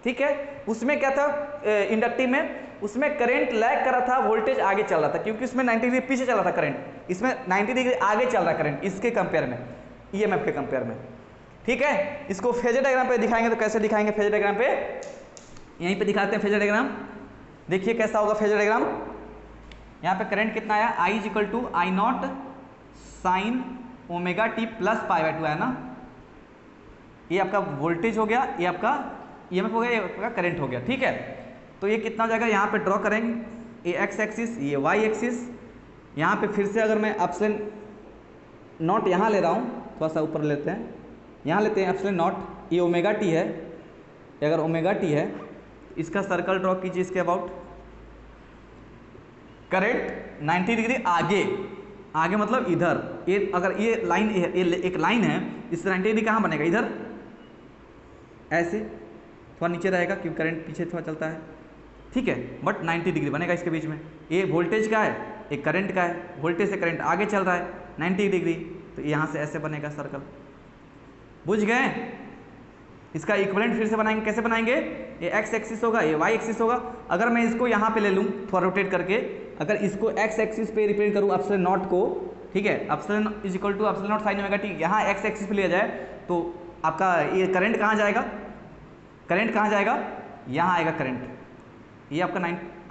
ठीक है, उसमें क्या था इंडक्टिव में, उसमें करंट लैग कर रहा था, वोल्टेज आगे चल रहा था, क्योंकि उसमें 90 डिग्री पीछे चल रहा था करंट, इसमें 90 डिग्री आगे चल रहा है करंट इसके कंपेयर में, ईएमएफ के कंपेयर में। ठीक है, इसको फेजर डायग्राम पे दिखाएंगे तो कैसे दिखाएंगे, फेजर डायग्राम पे यहीं पे दिखाते हैं फेजर डायग्राम। देखिए कैसा होगा फेजर डायग्राम। यहाँ पे करंट कितना आया, I equal to I naught sine omega T plus pi by 2 है ना, ये आपका वोल्टेज हो गया, ये आपका ईएमएफ हो गया, ये आपका करंट हो गया। ठीक है, तो ये कितना हो जाएगा, यहाँ पे ड्रॉ करेंगे, ये एक्स एक्सिस, ये वाई एक्सिस। यहाँ पे फिर से अगर मैं एप्सिलॉन नॉट यहाँ ले रहा हूँ, थोड़ा सा ऊपर लेते हैं, यहाँ लेते हैं एप्सिलॉन नॉट, ये ओमेगा टी है, अगर ओमेगा टी है इसका सर्कल ड्रॉ कीजिए इसके अबाउट। करंट 90 डिग्री आगे, आगे मतलब इधर, ये अगर ये लाइन, ये एक लाइन है, इससे 90 डिग्री कहाँ बनेगा, इधर ऐसे थोड़ा नीचे रहेगा क्योंकि करंट पीछे थोड़ा चलता है। ठीक है, बट 90 डिग्री बनेगा इसके बीच में। ये वोल्टेज का है, एक करंट का है, वोल्टेज से करंट आगे चल रहा है 90 डिग्री, तो यहाँ से ऐसे बनेगा सर्कल। बुझ गए? इसका इक्विवेलेंट फिर से बनाएंगे, कैसे बनाएंगे, ये एक्स एक्सिस होगा, ये वाई एक्सिस होगा। अगर मैं इसको यहाँ पे ले लूँ थोड़ा रोटेट करके, अगर इसको एक्स एक्सिस पे रिप्रेजेंट करूँ एप्सिलॉन नॉट को, ठीक है, epsilon is equal to epsilon naught sine omega T, यहाँ एक्स एक्सिस पे लिया जाए तो आपका ये करंट कहाँ जाएगा, करंट कहाँ जाएगा, यहाँ आएगा करंट, ये आपका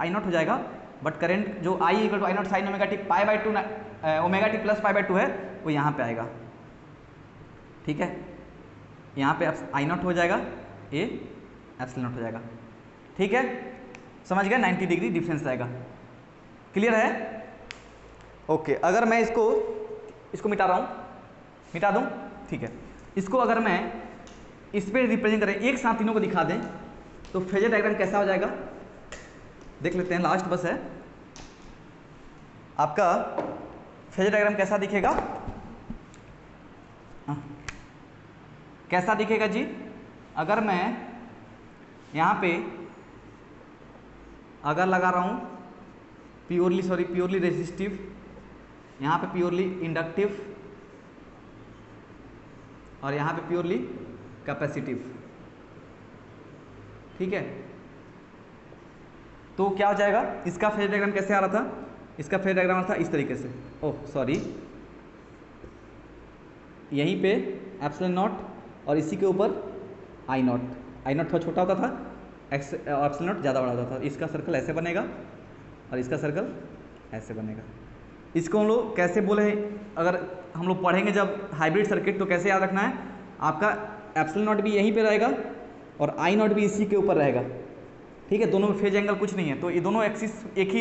आई नॉट हो जाएगा, बट करंट जो I equal to I naught sine omega T pi by 2 omega T plus pi by 2 है वो यहाँ पे आएगा। ठीक है, यहाँ पे आई नॉट हो जाएगा, ये एप्सिलॉन नॉट हो जाएगा। ठीक है, समझ गए, 90 डिग्री डिफरेंस आएगा। क्लियर है? ओके, अगर मैं इसको मिटा रहा हूँ, मिटा दूँ, ठीक है, इसको अगर मैं इस पर रिप्रेजेंट करें, एक साथ तीनों को दिखा दें तो फेजर डायग्राम कैसा हो जाएगा देख लेते हैं। लास्ट बस है आपका, फेजर डायग्राम कैसा दिखेगा, कैसा दिखेगा जी, अगर मैं यहाँ पे अगर लगा रहा हूँ प्योरली रेजिस्टिव, यहाँ पे प्योरली इंडक्टिव और यहाँ पे प्योरली कैपेसिटिव। ठीक है, तो क्या हो जाएगा, इसका फेज डायग्राम कैसे आ रहा था, इसका फेज डायग्राम था इस तरीके से, ओह सॉरी, यहीं पे एप्सिलॉन नॉट और इसी के ऊपर आई नॉट थोड़ा छोटा होता था, एक्स एप्सिलॉन नॉट ज़्यादा बड़ा होता था। इसका सर्कल ऐसे बनेगा और इसका सर्कल ऐसे बनेगा। इसको हम लोग कैसे बोले, अगर हम लोग पढ़ेंगे जब हाइब्रिड सर्किट, तो कैसे याद रखना है, आपका एप्सिलॉन नॉट भी यहीं पे रहेगा और आई नॉट भी इसी के ऊपर रहेगा। ठीक है, दोनों में फेज एंगल कुछ नहीं है, तो ये दोनों एक्सिस एक ही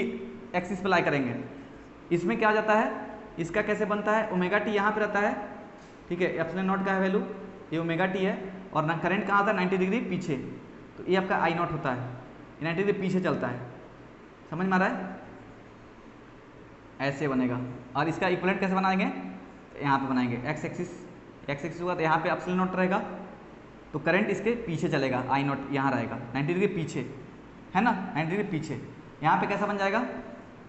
एक्सिस पे लाई करेंगे। इसमें क्या जाता है, इसका कैसे बनता है, ओमेगा टी यहाँ पे रहता है, ठीक है, एप्सिलॉन नॉट का है वैल्यू, ये ओमेगा टी है, और ना करंट कहाँ आता है 90 डिग्री पीछे, तो ये आपका आई नॉट होता है, ये 90 डिग्री पीछे चलता है। समझ में आ रहा है? ऐसे बनेगा। और इसका इक्विवेलेंट कैसे बनाएंगे, तो यहाँ पे बनाएंगे, एक्स एक्सिस होगा तो यहाँ पे एप्सिलॉन नॉट रहेगा, तो करंट इसके पीछे चलेगा, आई नॉट यहाँ रहेगा 90 डिग्री पीछे, है ना, 90 डिग्री पीछे। यहाँ पे कैसा बन जाएगा,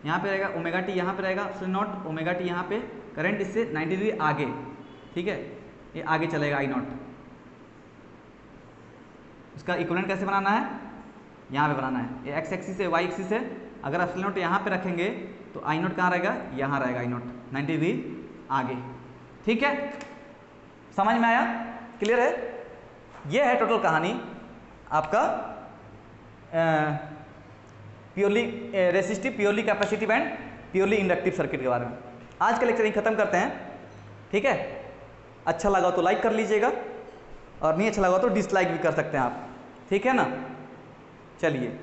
यहाँ पे रहेगा ओमेगा टी, यहाँ पे रहेगा एप्सिलॉन नॉट, ओमेगा टी यहाँ पे, करंट इससे 90 डिग्री आगे, ठीक है, ये आगे चलेगा आई नॉट। इसका इक्विवेलेंट कैसे बनाना है, यहाँ पे बनाना है, ये एक्स एक्सिस है, वाई एक्सिस है, अगर एप्सिलॉन नॉट यहाँ पे रखेंगे तो आई नॉट कहाँ रहेगा, यहाँ रहेगा आई नॉट 90 डिग्री आगे। ठीक है, समझ में आया, क्लियर है? ये है टोटल कहानी आपका purely resistive, purely capacitive and purely inductive circuit के बारे में। आज का लेक्चर यहीं खत्म करते हैं। ठीक है, अच्छा लगा तो लाइक कर लीजिएगा और नहीं अच्छा लगा तो डिसलाइक भी कर सकते हैं आप। ठीक है ना, चलिए।